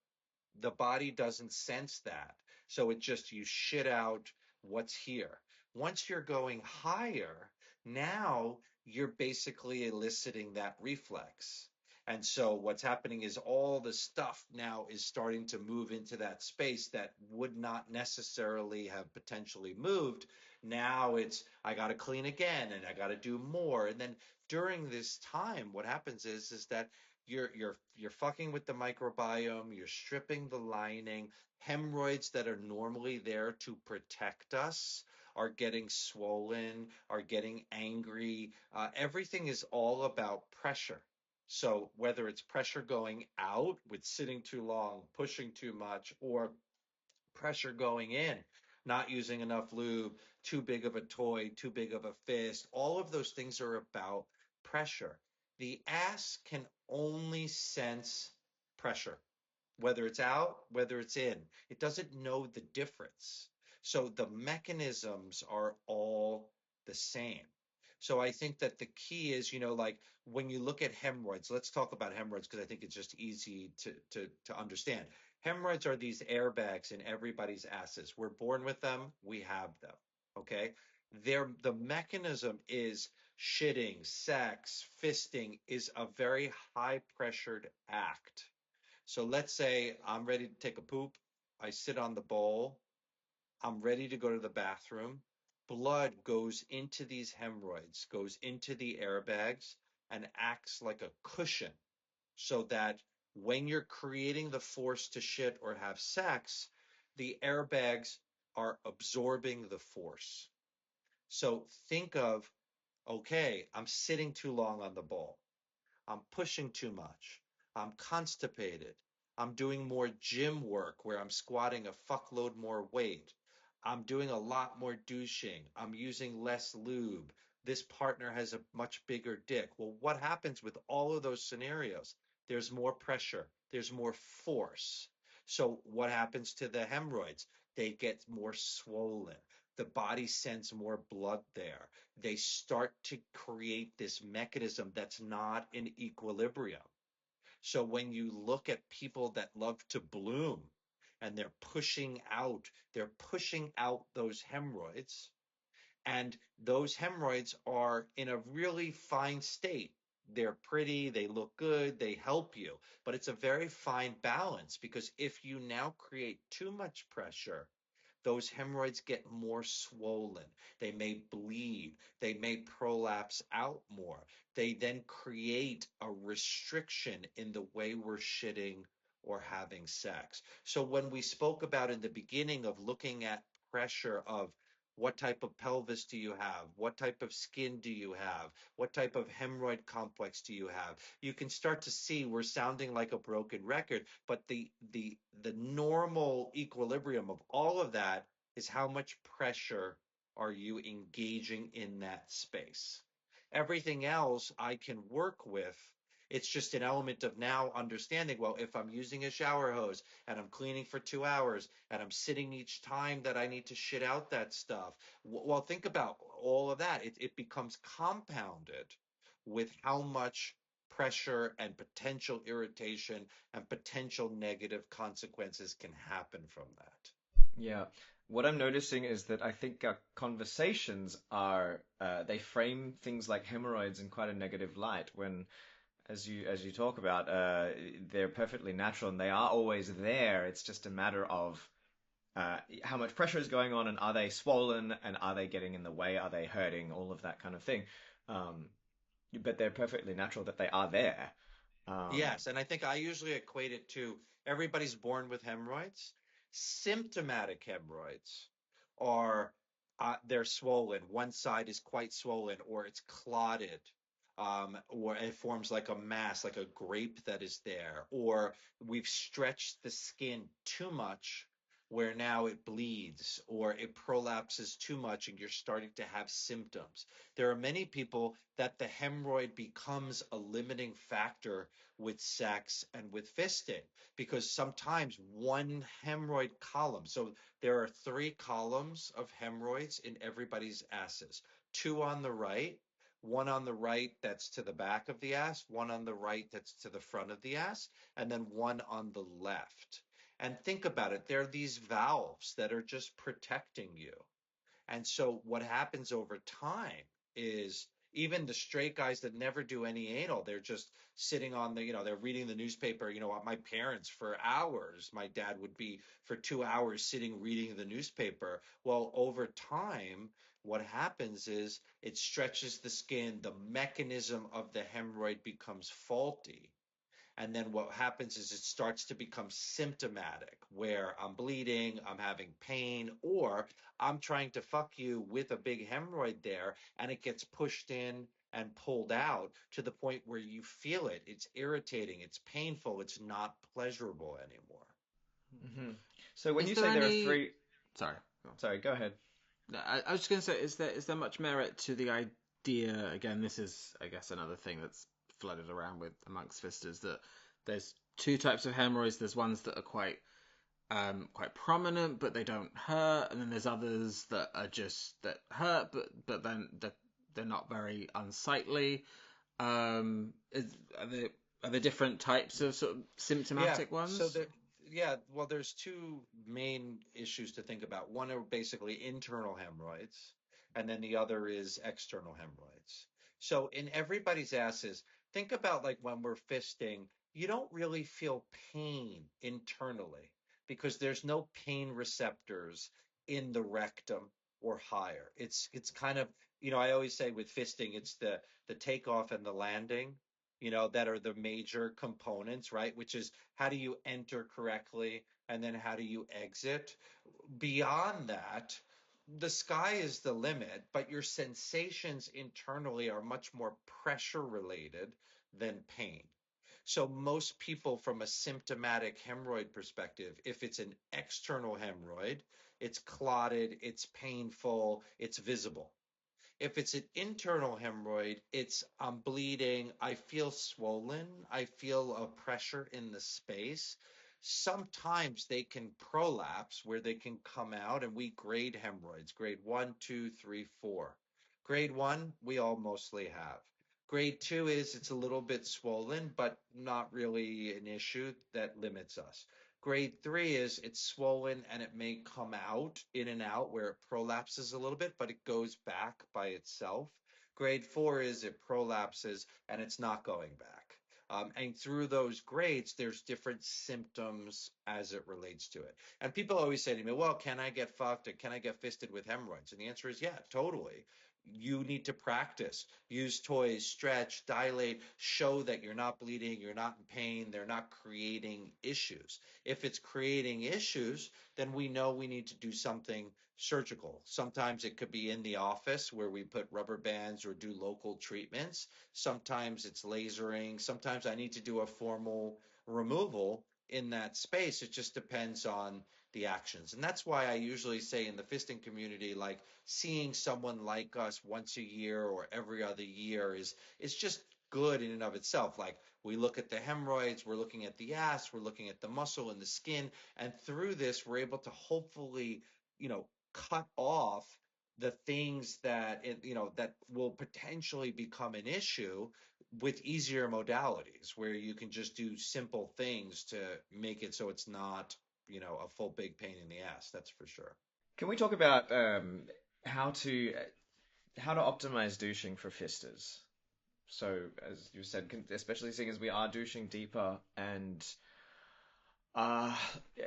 Speaker 6: The body doesn't sense that. So you shit out what's here. Once you're going higher, now you're basically eliciting that reflex. And so what's happening is all the stuff now is starting to move into that space that would not necessarily have potentially moved. Now I got to clean again and I got to do more. And then during this time, what happens is that you're fucking with the microbiome, you're stripping the lining. Hemorrhoids that are normally there to protect us are getting swollen, are getting angry. Everything is all about pressure. So whether it's pressure going out with sitting too long, pushing too much, or pressure going in, not using enough lube, too big of a toy, too big of a fist. All of those things are about pressure. The ass can only sense pressure, whether it's out, whether it's in. It doesn't know the difference. So the mechanisms are all the same. So I think that the key is, like when you look at hemorrhoids, let's talk about hemorrhoids because I think it's just easy to understand. Hemorrhoids are these airbags in everybody's asses. We're born with them, we have them. Okay. The mechanism is shitting, sex, fisting is a very high pressured act. So let's say I'm ready to take a poop. I sit on the bowl. I'm ready to go to the bathroom. Blood goes into these hemorrhoids, goes into the airbags, and acts like a cushion so that when you're creating the force to shit or have sex, the airbags are absorbing the force. So think of, okay, I'm sitting too long on the bowl. I'm pushing too much. I'm constipated. I'm doing more gym work where I'm squatting a fuckload more weight. I'm doing a lot more douching. I'm using less lube. This partner has a much bigger dick. Well, what happens with all of those scenarios? There's more pressure. There's more force. So what happens to the hemorrhoids? They get more swollen. The body sends more blood there. They start to create this mechanism that's not in equilibrium. So when you look at people that love to bloom and they're pushing out those hemorrhoids, and those hemorrhoids are in a really fine state. They're pretty, they look good, they help you, but it's a very fine balance because if you now create too much pressure, those hemorrhoids get more swollen. They may bleed. They may prolapse out more. They then create a restriction in the way we're shitting or having sex. So when we spoke about in the beginning of looking at pressure of what type of pelvis do you have? What type of skin do you have? What type of hemorrhoid complex do you have? You can start to see we're sounding like a broken record, but the normal equilibrium of all of that is how much pressure are you engaging in that space. Everything else I can work with. It's just an element of now understanding, well, if I'm using a shower hose and I'm cleaning for 2 hours and I'm sitting each time that I need to shit out that stuff, well, think about all of that. It becomes compounded with how much pressure and potential irritation and potential negative consequences can happen from that.
Speaker 2: Yeah. What I'm noticing is that I think conversations are they frame things like hemorrhoids in quite a negative light when as you talk about they're perfectly natural and they are always there. It's just a matter of how much pressure is going on and are they swollen and are they getting in the way? Are they hurting? All of that kind of thing. Um, but they're perfectly natural that they are there. Um,
Speaker 6: Yes, and I think I usually equate it to everybody's born with hemorrhoids. Symptomatic hemorrhoids are they're swollen. One side is quite swollen, or it's clotted, or it forms like a mass, like a grape that is there, or we've stretched the skin too much, where now it bleeds, or it prolapses too much, and you're starting to have symptoms. There are many people that the hemorrhoid becomes a limiting factor with sex and with fisting because sometimes one hemorrhoid column, so there are three columns of hemorrhoids in everybody's asses, two on the right, one on the right that's to the back of the ass, one on the right that's to the front of the ass, and then one on the left. And think about it, there are these valves that are just protecting you. And so what happens over time is even the straight guys that never do any anal, they're just sitting on they're reading the newspaper. My parents for hours, my dad would be for 2 hours sitting reading the newspaper. Well, over time, what happens is it stretches the skin, the mechanism of the hemorrhoid becomes faulty. And then what happens is it starts to become symptomatic where I'm bleeding, I'm having pain, or I'm trying to fuck you with a big hemorrhoid there and it gets pushed in and pulled out to the point where you feel it. It's irritating, it's painful, it's not pleasurable anymore.
Speaker 2: mhm. So when
Speaker 3: Is
Speaker 2: you
Speaker 3: there
Speaker 2: say there are
Speaker 3: any?
Speaker 2: three,
Speaker 3: Sorry. Go on.
Speaker 2: sorry, go ahead.
Speaker 3: No, I was just going to say, is there much merit to the idea? Again, this is, I guess, another thing that's flooded around with amongst fisters that there's two types of hemorrhoids. There's ones that are quite prominent, but they don't hurt, and then there's others that are just that hurt, but then they're not very unsightly. Are there different types of sort of
Speaker 6: Yeah,
Speaker 3: symptomatic
Speaker 6: so
Speaker 3: ones?
Speaker 6: well, there's two main issues to think about. One are basically internal hemorrhoids, and then the other is external hemorrhoids. So in everybody's asses, think about like when we're fisting, you don't really feel pain internally because there's no pain receptors in the rectum or higher. It's kind of, I always say with fisting, it's the takeoff and the landing that are the major components, right? Which is how do you enter correctly and then how do you exit? Beyond that, the sky is the limit, but your sensations internally are much more pressure related than pain. So most people from a symptomatic hemorrhoid perspective, if it's an external hemorrhoid, it's clotted, it's painful, it's visible. If it's an internal hemorrhoid, it's I'm bleeding, I feel swollen, I feel a pressure in the space. Sometimes they can prolapse where they can come out, and we grade hemorrhoids, grade one, two, three, four. Grade one, we all mostly have. Grade two is it's a little bit swollen, but not really an issue that limits us. Grade three is it's swollen and it may come out in and out where it prolapses a little bit, but it goes back by itself. Grade four is it prolapses and it's not going back. And through those grades, there's different symptoms as it relates to it. And people always say to me, well, can I get fucked or can I get fisted with hemorrhoids? And the answer is yeah, totally. You need to practice, use toys, stretch, dilate, show that you're not bleeding, you're not in pain, they're not creating issues. If it's creating issues, then we know we need to do something surgical. Sometimes it could be in the office where we put rubber bands or do local treatments. Sometimes it's lasering. Sometimes I need to do a formal removal in that space. It just depends on the actions. And that's why I usually say in the fisting community, like seeing someone like us once a year or every other year is just good in and of itself. Like we look at the hemorrhoids, we're looking at the ass, we're looking at the muscle and the skin, and through this, we're able to hopefully, cut off the things that that will potentially become an issue with easier modalities where you can just do simple things to make it so it's not, a full big pain in the ass. That's for sure.
Speaker 2: Can we talk about how to how to optimize douching for fisters? So, as you said, especially seeing as we are douching deeper, and uh,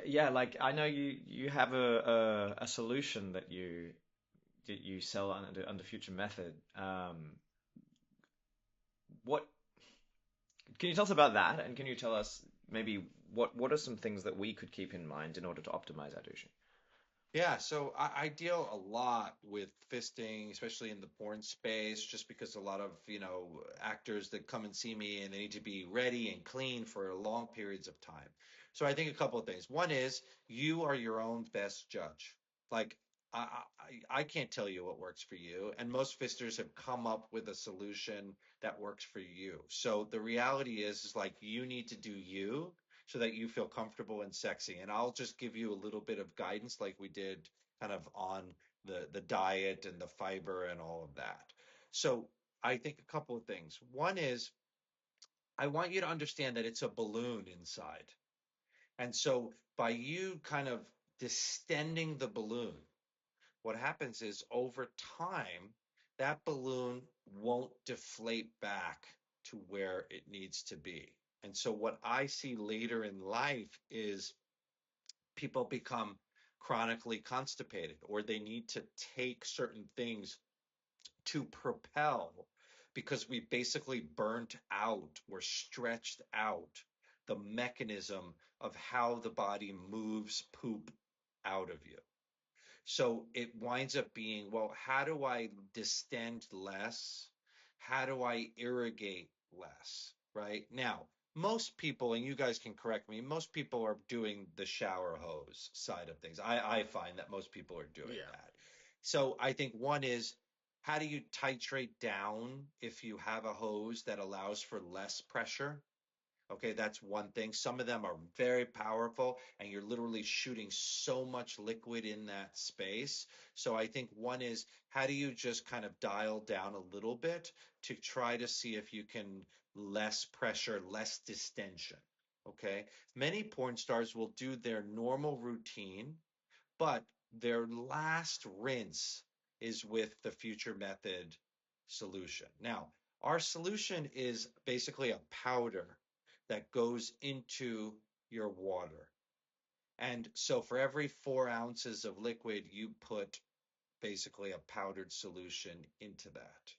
Speaker 2: yeah, like I know you have a solution that you sell under Future Method. What can you tell us about that? And can you tell us maybe what are some things that we could keep in mind in order to optimize our douching?
Speaker 6: Yeah, so I deal a lot with fisting, especially in the porn space, just because a lot of, actors that come and see me and they need to be ready and clean for long periods of time. So I think a couple of things. One is you are your own best judge. Like I can't tell you what works for you, and most fisters have come up with a solution that works for you. So the reality is like you need to do you so that you feel comfortable and sexy. And I'll just give you a little bit of guidance like we did kind of on the diet and the fiber and all of that. So I think a couple of things. One is I want you to understand that it's a balloon inside. And so by you kind of distending the balloon, what happens is over time, that balloon won't deflate back to where it needs to be. And so what I see later in life is people become chronically constipated or they need to take certain things to propel because we basically burnt out or stretched out the mechanism of how the body moves poop out of you. So it winds up being, well, how do I distend less? How do I irrigate less? Right now, most people, and you guys can correct me, most people are doing the shower hose side of things. I find that most people are doing
Speaker 3: Yeah.
Speaker 6: that. So I think one is, how do you titrate down if you have a hose that allows for less pressure? Okay, that's one thing. Some of them are very powerful, and you're literally shooting so much liquid in that space. So I think one is how do you just kind of dial down a little bit to try to see if you can less pressure, less distension. Okay, many porn stars will do their normal routine, but their last rinse is with the Future Method solution. Now, our solution is basically a powder that goes into your water. And so for every 4 ounces of liquid, you put basically a powdered solution into that.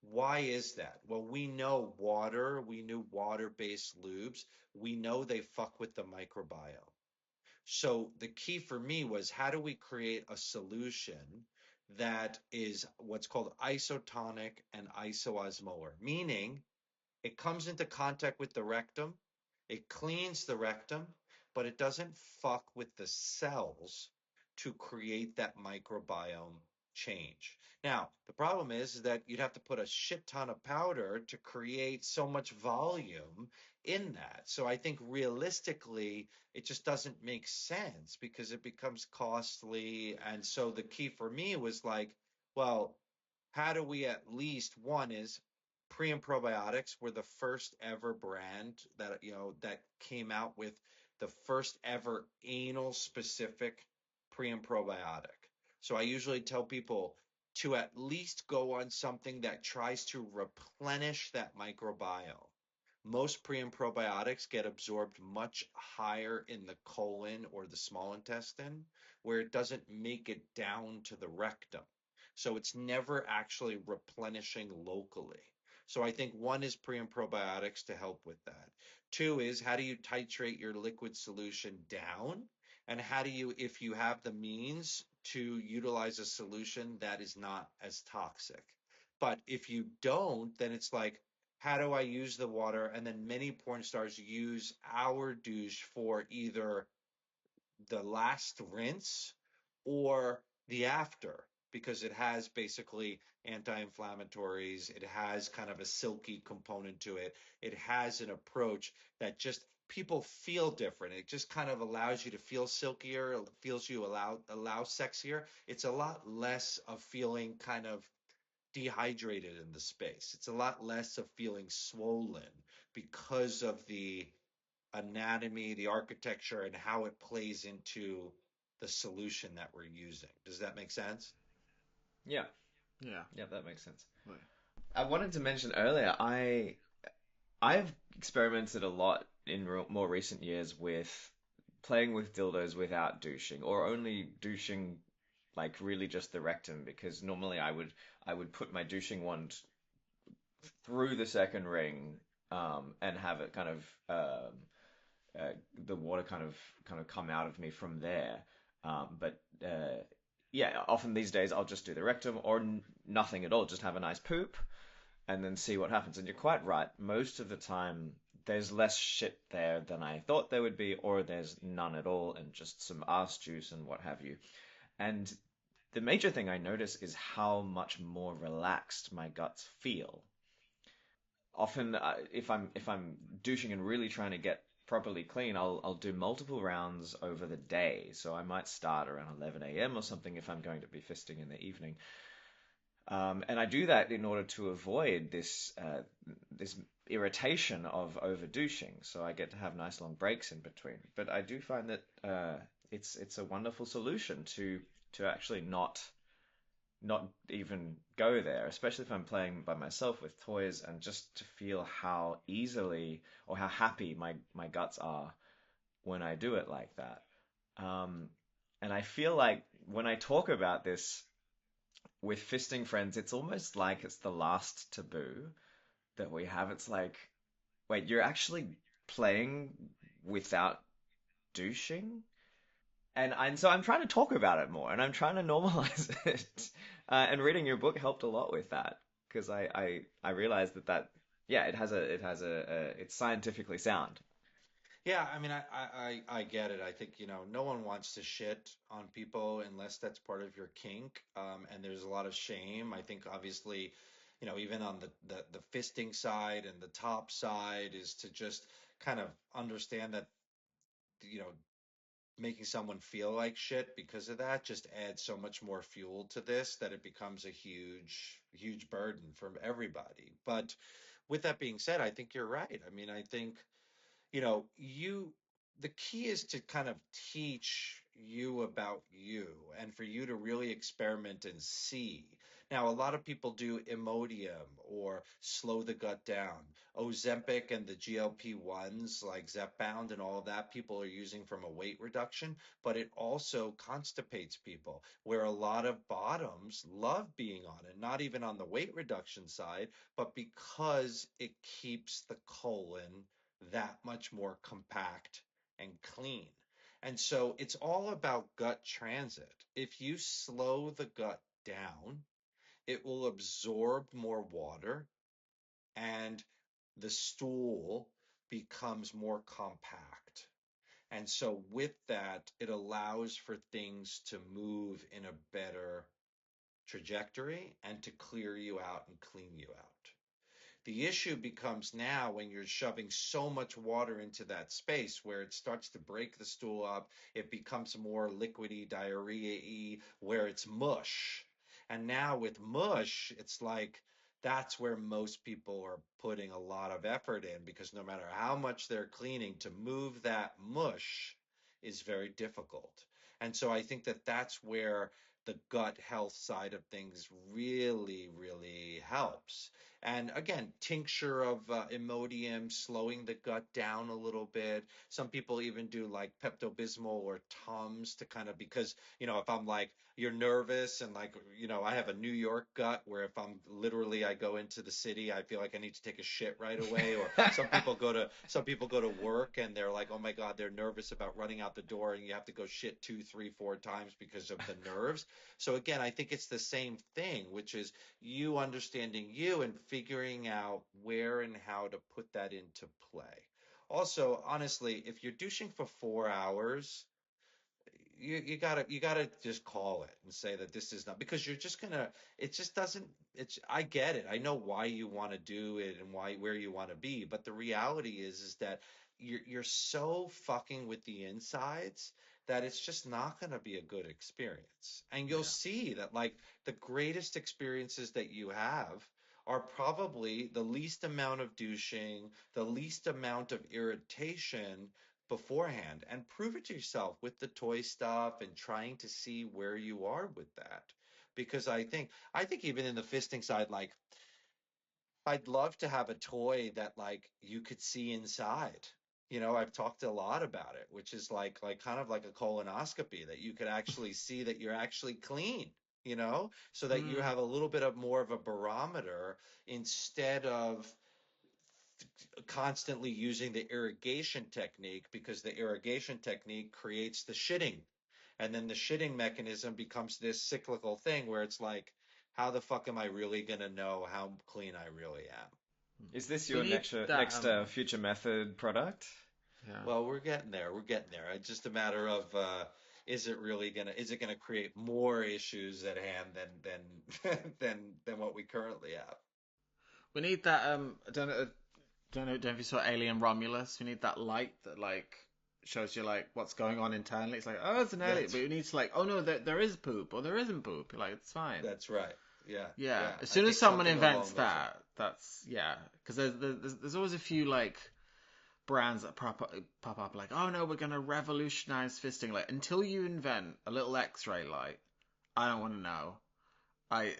Speaker 6: Why is that? Well, we know water, we knew water-based lubes, we know they fuck with the microbiome. So the key for me was how do we create a solution that is what's called isotonic and isoosmolar, meaning it comes into contact with the rectum, it cleans the rectum, but it doesn't fuck with the cells to create that microbiome change. Now, the problem is that you'd have to put a shit ton of powder to create so much volume in that. So I think realistically, it just doesn't make sense because it becomes costly. And so the key for me was like, well, how do we at least one is pre and probiotics were the first ever brand that that came out with the first ever anal specific pre and probiotic. So I usually tell people to at least go on something that tries to replenish that microbiome. Most pre and probiotics get absorbed much higher in the colon or the small intestine, where it doesn't make it down to the rectum. So it's never actually replenishing locally. So I think one is pre and probiotics to help with that. Two is how do you titrate your liquid solution down? And how do you, if you have the means to utilize a solution that is not as toxic? But if you don't, then it's like, how do I use the water? And then many porn stars use our douche for either the last rinse or the after because it has basically anti-inflammatories. It has kind of a silky component to it. It has an approach that just people feel different. It just kind of allows you to feel silkier, feels you allow sexier. It's a lot less of feeling kind of dehydrated in the space. It's a lot less of feeling swollen because of the anatomy, the architecture, and how it plays into the solution that we're using. Does that make sense?
Speaker 2: Yeah,
Speaker 3: Yeah.
Speaker 2: yeah, that makes sense.
Speaker 3: Right.
Speaker 2: I wanted to mention earlier, I've experimented a lot in more recent years with playing with dildos without douching, or only douching like really just the rectum, because normally I would put my douching wand through the second ring, and have it kind of the water kind of come out of me from there. But yeah, often these days I'll just do the rectum or nothing at all, just have a nice poop and then see what happens. And you're quite right. Most of the time, there's less shit there than I thought there would be, or there's none at all, and just some arse juice and what have you. And the major thing I notice is how much more relaxed my guts feel. Often, if I'm douching and really trying to get properly clean, I'll do multiple rounds over the day. So I might start around 11 a.m. or something if I'm going to be fisting in the evening. And I do that in order to avoid this irritation of over douching, so I get to have nice long breaks in between. But I do find that it's a wonderful solution to actually not even go there, especially if I'm playing by myself with toys, and just to feel how easily or how happy my guts are when I do it like that. Um, and I feel like when I talk about this with fisting friends, it's almost like it's the last taboo that we have. It's like, wait, you're actually playing without douching? And so I'm trying to talk about it more, and I'm trying to normalize it. And reading your book helped a lot with that, because I realized that yeah, it's scientifically sound.
Speaker 6: Yeah, I mean, I get it. I think, no one wants to shit on people unless that's part of your kink. And there's a lot of shame. I think obviously, even on the fisting side and the top side is to just kind of understand that, you know, making someone feel like shit because of that just adds so much more fuel to this that it becomes a huge, huge burden for everybody. But with that being said, I think you're right. I mean, I think you the key is to kind of teach you about you and for you to really experiment and see. Now, a lot of people do Imodium or slow the gut down. Ozempic and the GLP-1s like Zepbound and all of that people are using from a weight reduction, but it also constipates people, where a lot of bottoms love being on it, not even on the weight reduction side, but because it keeps the colon that much more compact and clean. And so it's all about gut transit. If you slow the gut down, it will absorb more water and the stool becomes more compact. And so with that, it allows for things to move in a better trajectory and to clear you out and clean you out. The issue becomes now when you're shoving so much water into that space where it starts to break the stool up, it becomes more liquidy, diarrhea-y, where it's mush. And now with mush, it's like that's where most people are putting a lot of effort in because no matter how much they're cleaning, to move that mush is very difficult. And so I think that that's where the gut health side of things really, really helps. And again, tincture of Imodium, slowing the gut down a little bit. Some people even do like Pepto-Bismol or Tums to kind of because, if I'm like, you're nervous and like, I have a New York gut where if I'm literally I go into the city, I feel like I need to take a shit right away. Or some people go to work and they're like, oh my God, they're nervous about running out the door and you have to go shit two, three, four times because of the nerves. So again, I think it's the same thing, which is you understanding you and figuring out where and how to put that into play. Also, honestly, if you're douching for 4 hours, you gotta just call it and say that this is not, because you're just gonna, it just doesn't, it's, I get it, I know why you want to do it and why, where you want to be, but the reality is that you're so fucking with the insides that it's just not gonna be a good experience. And you'll
Speaker 3: Yeah.
Speaker 6: see that, like, the greatest experiences that you have are probably the least amount of douching, the least amount of irritation beforehand, and prove it to yourself with the toy stuff and trying to see where you are with that. Because I think even in the fisting side, like, I'd love to have a toy that, like, you could see inside. I've talked a lot about it, which is like kind of like a colonoscopy, that you could actually see that you're actually clean, so that you
Speaker 3: Mm.
Speaker 6: have a little bit of more of a barometer, instead of constantly using the irrigation technique, because the irrigation technique creates the shitting. And then the shitting mechanism becomes this cyclical thing where it's like, how the fuck am I really going to know how clean I really am?
Speaker 2: Is this
Speaker 3: We
Speaker 2: your
Speaker 3: need that.
Speaker 2: next future method product?
Speaker 3: Yeah.
Speaker 6: Well, we're getting there. We're getting there. It's just a matter of, is it gonna create more issues at hand than what we currently have?
Speaker 3: We need that. I don't know if you saw Alien Romulus. We need that light that like shows you like what's going on internally. It's like, oh, it's an alien,
Speaker 6: That's
Speaker 3: but it needs to like, oh no, there is poop or there isn't poop. You're like, it's fine.
Speaker 6: that's right. Yeah,
Speaker 3: Yeah.
Speaker 6: yeah.
Speaker 3: As
Speaker 6: I
Speaker 3: soon as
Speaker 6: think
Speaker 3: someone
Speaker 6: something
Speaker 3: invents
Speaker 6: along those lines.
Speaker 3: that, that's yeah. Because there's always a few like brands that pop up like, oh no, we're gonna revolutionize fisting. Like until you invent a little X-ray light, I don't want to know. I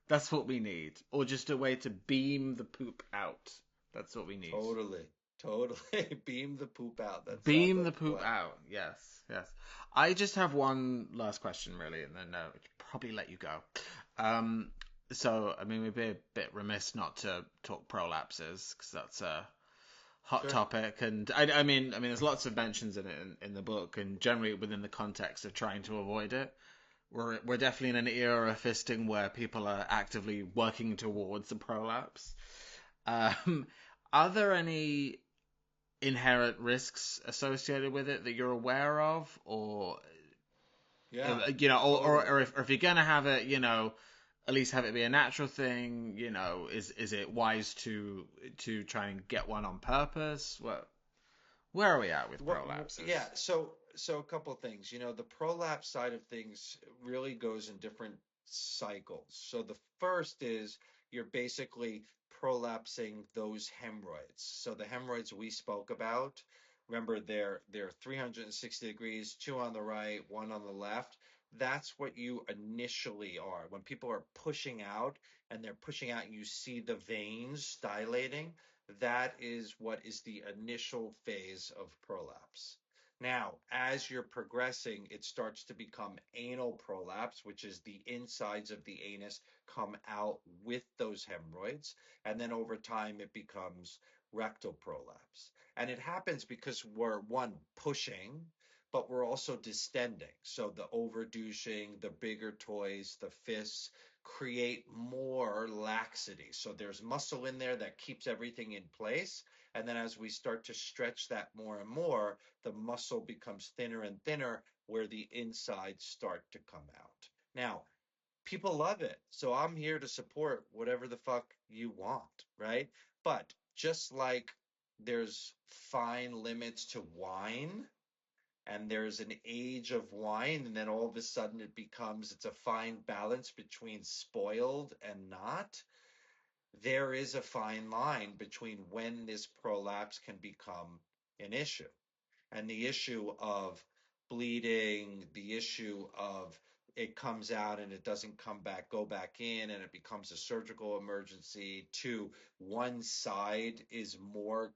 Speaker 3: that's what we need, or just a way to beam the poop out. That's what we need.
Speaker 6: Totally, totally. Beam the poop out. That sounds
Speaker 3: Beam the
Speaker 6: like a
Speaker 3: poop
Speaker 6: plan.
Speaker 3: out. Yes, yes. I just have one last question, really, and then probably let you go. Um, so I mean, we'd be a bit remiss not to talk prolapses because that's a hot
Speaker 6: Sure.
Speaker 3: topic, and I mean, there's lots of mentions in it in the book, and generally within the context of trying to avoid it. We're definitely in an era of fisting where people are actively working towards the prolapse. Um, are there any inherent risks associated with it that you're aware of, or
Speaker 6: Yeah,
Speaker 3: or,
Speaker 6: totally.
Speaker 3: or if you're gonna have it, at least have it be a natural thing. Is it wise to try and get one on purpose? Where are we at with
Speaker 6: Yeah,
Speaker 3: prolapses?
Speaker 6: so a couple of things. The prolapse side of things really goes in different cycles. So the first is you're basically prolapsing those hemorrhoids. So the hemorrhoids we spoke about, remember they're 360 degrees, two on the right, one on the left. That's what you initially are. When people are pushing out and they're pushing out and you see the veins dilating, that is what is the initial phase of prolapse. Now, as you're progressing, it starts to become anal prolapse, which is the insides of the anus come out with those hemorrhoids. And then over time, it becomes rectal prolapse. And it happens because we're, one, pushing, but we're also distending. So the overdouching, the bigger toys, the fists create more laxity. So there's muscle in there that keeps everything in place. And then as we start to stretch that more and more, the muscle becomes thinner and thinner where the insides start to come out. Now, people love it. So I'm here to support whatever the fuck you want, right? But just like there's fine limits to wine, and there's an age of wine, and then all of a sudden it's a fine balance between spoiled and not. There is a fine line between when this prolapse can become an issue. And the issue of bleeding, the issue of it comes out and it doesn't come back, go back in, and it becomes a surgical emergency, to one side is more,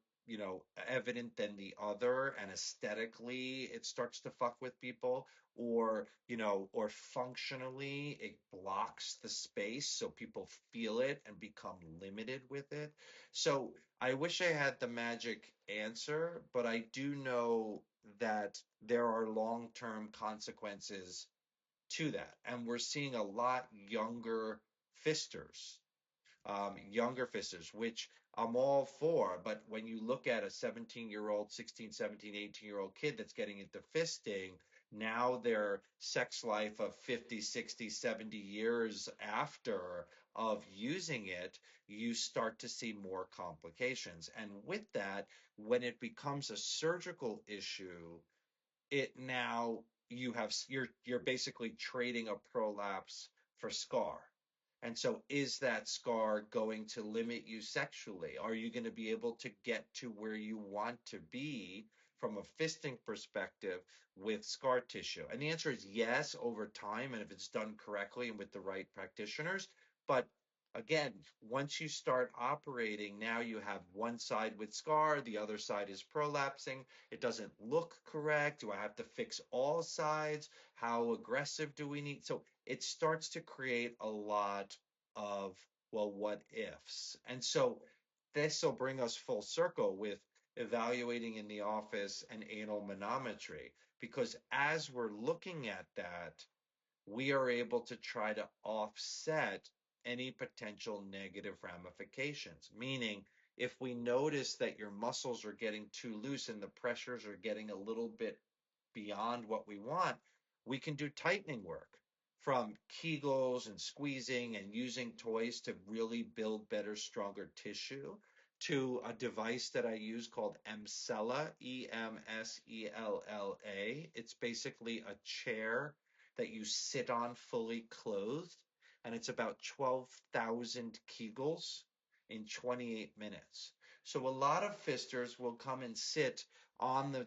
Speaker 6: evident than the other, and aesthetically it starts to fuck with people, or functionally it blocks the space so people feel it and become limited with it. So I wish I had the magic answer, but I do know that there are long-term consequences to that. And we're seeing a lot younger fisters, which I'm all for. But when you look at a 17-year-old, 16, 17, 18-year-old kid that's getting into fisting, now their sex life of 50, 60, 70 years after of using it, you start to see more complications. And with that, when it becomes a surgical issue, it now you have you're basically trading a prolapse for scar. And so is that scar going to limit you sexually? Are you going to be able to get to where you want to be from a fisting perspective with scar tissue? And the answer is yes, over time, and if it's done correctly and with the right practitioners. But again, once you start operating, now you have one side with scar, the other side is prolapsing. It doesn't look correct. Do I have to fix all sides? How aggressive do we need? So it starts to create a lot of, well, what ifs. And so this will bring us full circle with evaluating in the office and anal manometry, because as we're looking at that, we are able to try to offset any potential negative ramifications. Meaning, if we notice that your muscles are getting too loose and the pressures are getting a little bit beyond what we want, we can do tightening work from Kegels and squeezing and using toys to really build better, stronger tissue to a device that I use called Emsella, Emsella. It's basically a chair that you sit on fully clothed, and it's about 12,000 Kegels in 28 minutes. So a lot of fisters will come and sit on the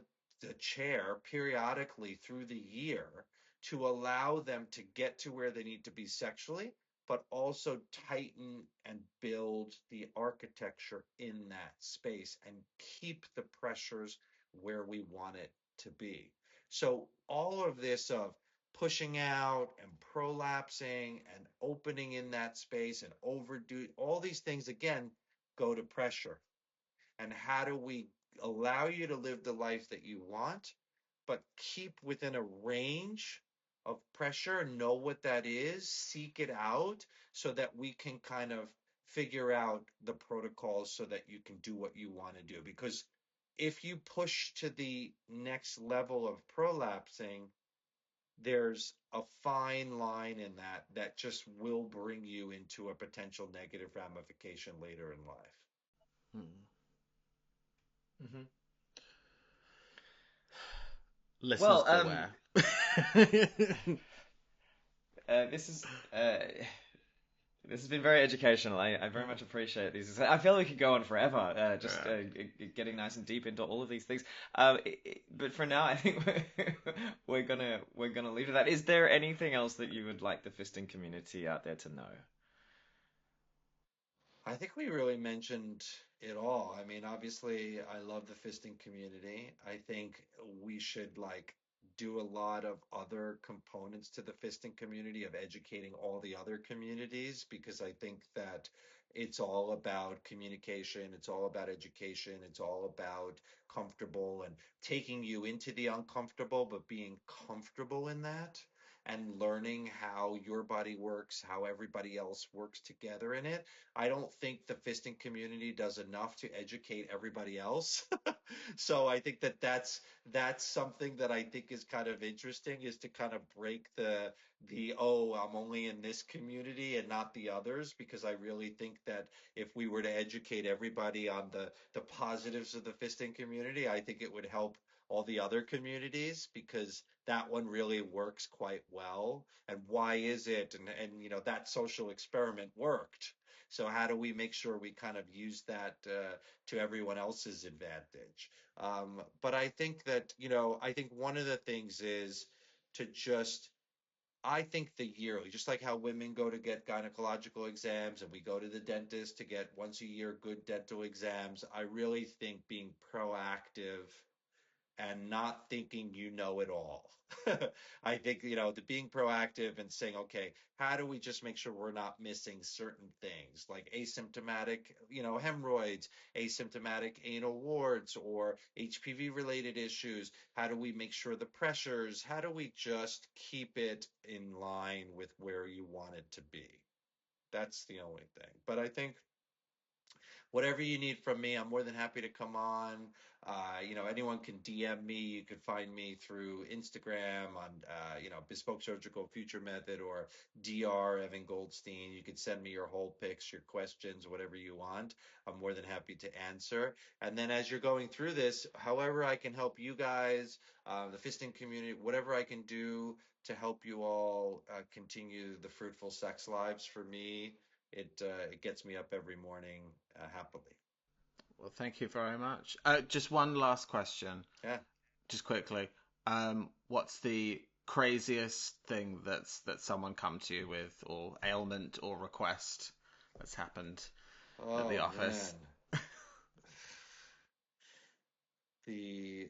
Speaker 6: chair periodically through the year to allow them to get to where they need to be sexually, but also tighten and build the architecture in that space and keep the pressures where we want it to be. So all of this of pushing out and prolapsing and opening in that space and overdo all these things again go to pressure. And how do we allow you to live the life that you want, but keep within a range of pressure, know what that is, seek it out so that we can kind of figure out the protocols so that you can do what you want to do. Because if you push to the next level of prolapsing, there's a fine line in that that just will bring you into a potential negative ramification later in life.
Speaker 3: Hmm.
Speaker 2: Hmm.
Speaker 3: Listeners
Speaker 2: Well,
Speaker 3: beware.
Speaker 2: this is this has been very educational. I very much appreciate these. I feel we could go on forever, just
Speaker 3: Yeah.
Speaker 2: getting nice and deep into all of these things. But for now, I think we're gonna leave it at that. Is there anything else that you would like the fisting community out there to know?
Speaker 6: I think we really mentioned it all. I mean, obviously, I love the fisting community. I think we should like do a lot of other components to the fisting community of educating all the other communities because I think that it's all about communication, it's all about education, it's all about comfortable and taking you into the uncomfortable, but being comfortable in that and learning how your body works, how everybody else works together in it. I don't think the fisting community does enough to educate everybody else. So I think that that's something that I think is kind of interesting is to kind of break the oh, I'm only in this community and not the others because I really think that if we were to educate everybody on the positives of the fisting community, I think it would help all the other communities because that one really works quite well. And why is it? And you know that social experiment worked. So how do we make sure we kind of use that to everyone else's advantage? But I think that, you know, I think one of the things is to just, I think the yearly, just like how women go to get gynecological exams and we go to the dentist to get once a year good dental exams, I really think being proactive and not thinking you know it all. I think, you know, the being proactive and saying, okay, how do we just make sure we're not missing certain things like asymptomatic, you know, hemorrhoids, asymptomatic anal warts, or HPV related issues? How do we make sure the pressures, how do we just keep it in line with where you want it to be? That's the only thing. But I think whatever you need from me, I'm more than happy to come on. Anyone can DM me. You can find me through Instagram on, Bespoke Surgical Future Method or Dr. Evan Goldstein. You can send me your whole pics, your questions, whatever you want. I'm more than happy to answer. And then as you're going through this, however I can help you guys, the fisting community, whatever I can do to help you all continue the fruitful sex lives for me, it gets me up every morning happily.
Speaker 3: Well, thank you very much. Just one last question.
Speaker 6: Yeah.
Speaker 3: Just quickly. What's the craziest thing that someone come to you with, or ailment or request that's happened at the office?
Speaker 6: Man. The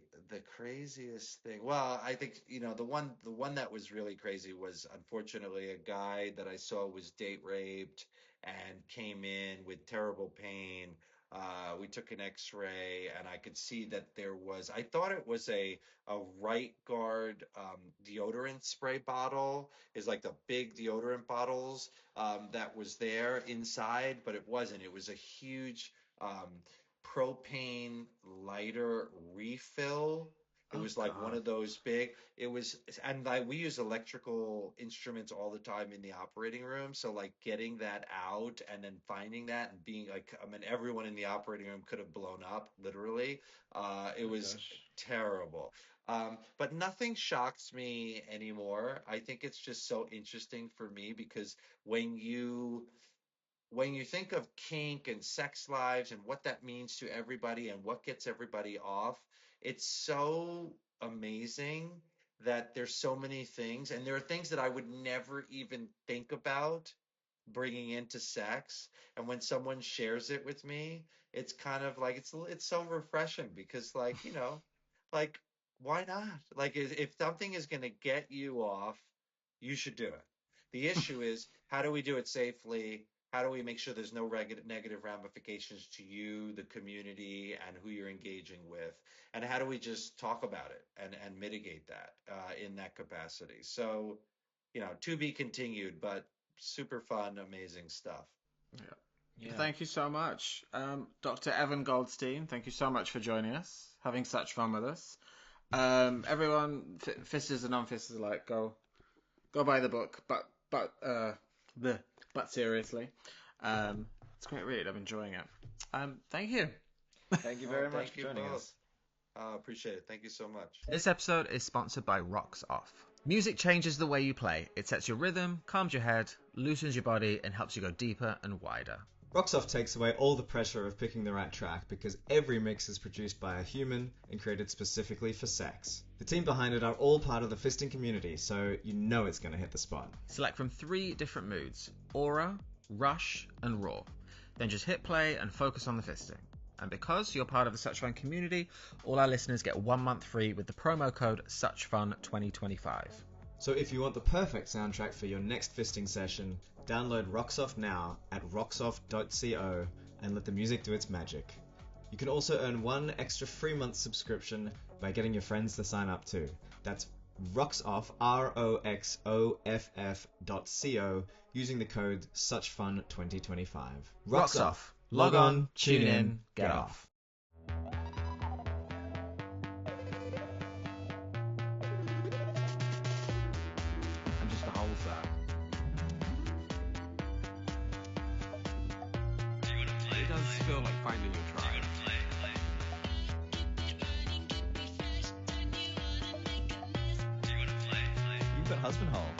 Speaker 6: craziest thing. Well, I think, the one that was really crazy was, unfortunately, a guy that I saw was date raped and came in with terrible pain. We took an X-ray and I could see that I thought it was a right guard deodorant spray bottle, is like the big deodorant bottles that was there inside, but it wasn't. It was a huge propane lighter refill. It was like one of those big. It was, and we use electrical instruments all the time in the operating room. So like getting that out and then finding that and being like, everyone in the operating room could have blown up, literally. It was terrible. But nothing shocks me anymore. I think it's just so interesting for me because when you think of kink and sex lives and what that means to everybody and what gets everybody off, it's so amazing that there's so many things, and there are things that I would never even think about bringing into sex. And when someone shares it with me, it's kind of like it's so refreshing because, like, like, why not? Like, if something is going to get you off, you should do it. The issue is, how do we do it safely? How do we make sure there's no negative ramifications to you, the community, and who you're engaging with? And how do we just talk about it and mitigate that in that capacity? So, to be continued, but super fun, amazing stuff.
Speaker 3: Yeah. Thank you so much. Dr. Evan Goldstein, thank you so much for joining us, having such fun with us. Everyone, fisters and non-fisters alike, go buy the book, but seriously. It's a great read. I'm enjoying it. Thank you.
Speaker 2: Thank you very much
Speaker 6: Thank
Speaker 2: for
Speaker 6: you
Speaker 2: joining
Speaker 6: both.
Speaker 2: us.
Speaker 6: Appreciate it. Thank you so much.
Speaker 3: This episode is sponsored by Rocks Off. Music changes the way you play. It sets your rhythm, calms your head, loosens your body, and helps you go deeper and wider.
Speaker 5: Rocksoft takes away all the pressure of picking the right track because every mix is produced by a human and created specifically for sex. The team behind it are all part of the fisting community, so you know it's going to hit the spot.
Speaker 3: Select from 3 different moods: Aura, Rush, and Raw. Then just hit play and focus on the fisting. And because you're part of the Such Fun community, all our listeners get 1 month free with the promo code SuchFun2025.
Speaker 5: So if you want the perfect soundtrack for your next fisting session, download Rocksoft now at rocksoft.co and let the music do its magic. You can also earn 1 extra free month subscription by getting your friends to sign up too. That's Rocksoff, ROXOFF.co, using the code SuchFun2025.
Speaker 3: Rocksoff. Log on, tune in, get off. I'm just a whole set. It does feel like finding your tribe.
Speaker 2: You've got husband hole.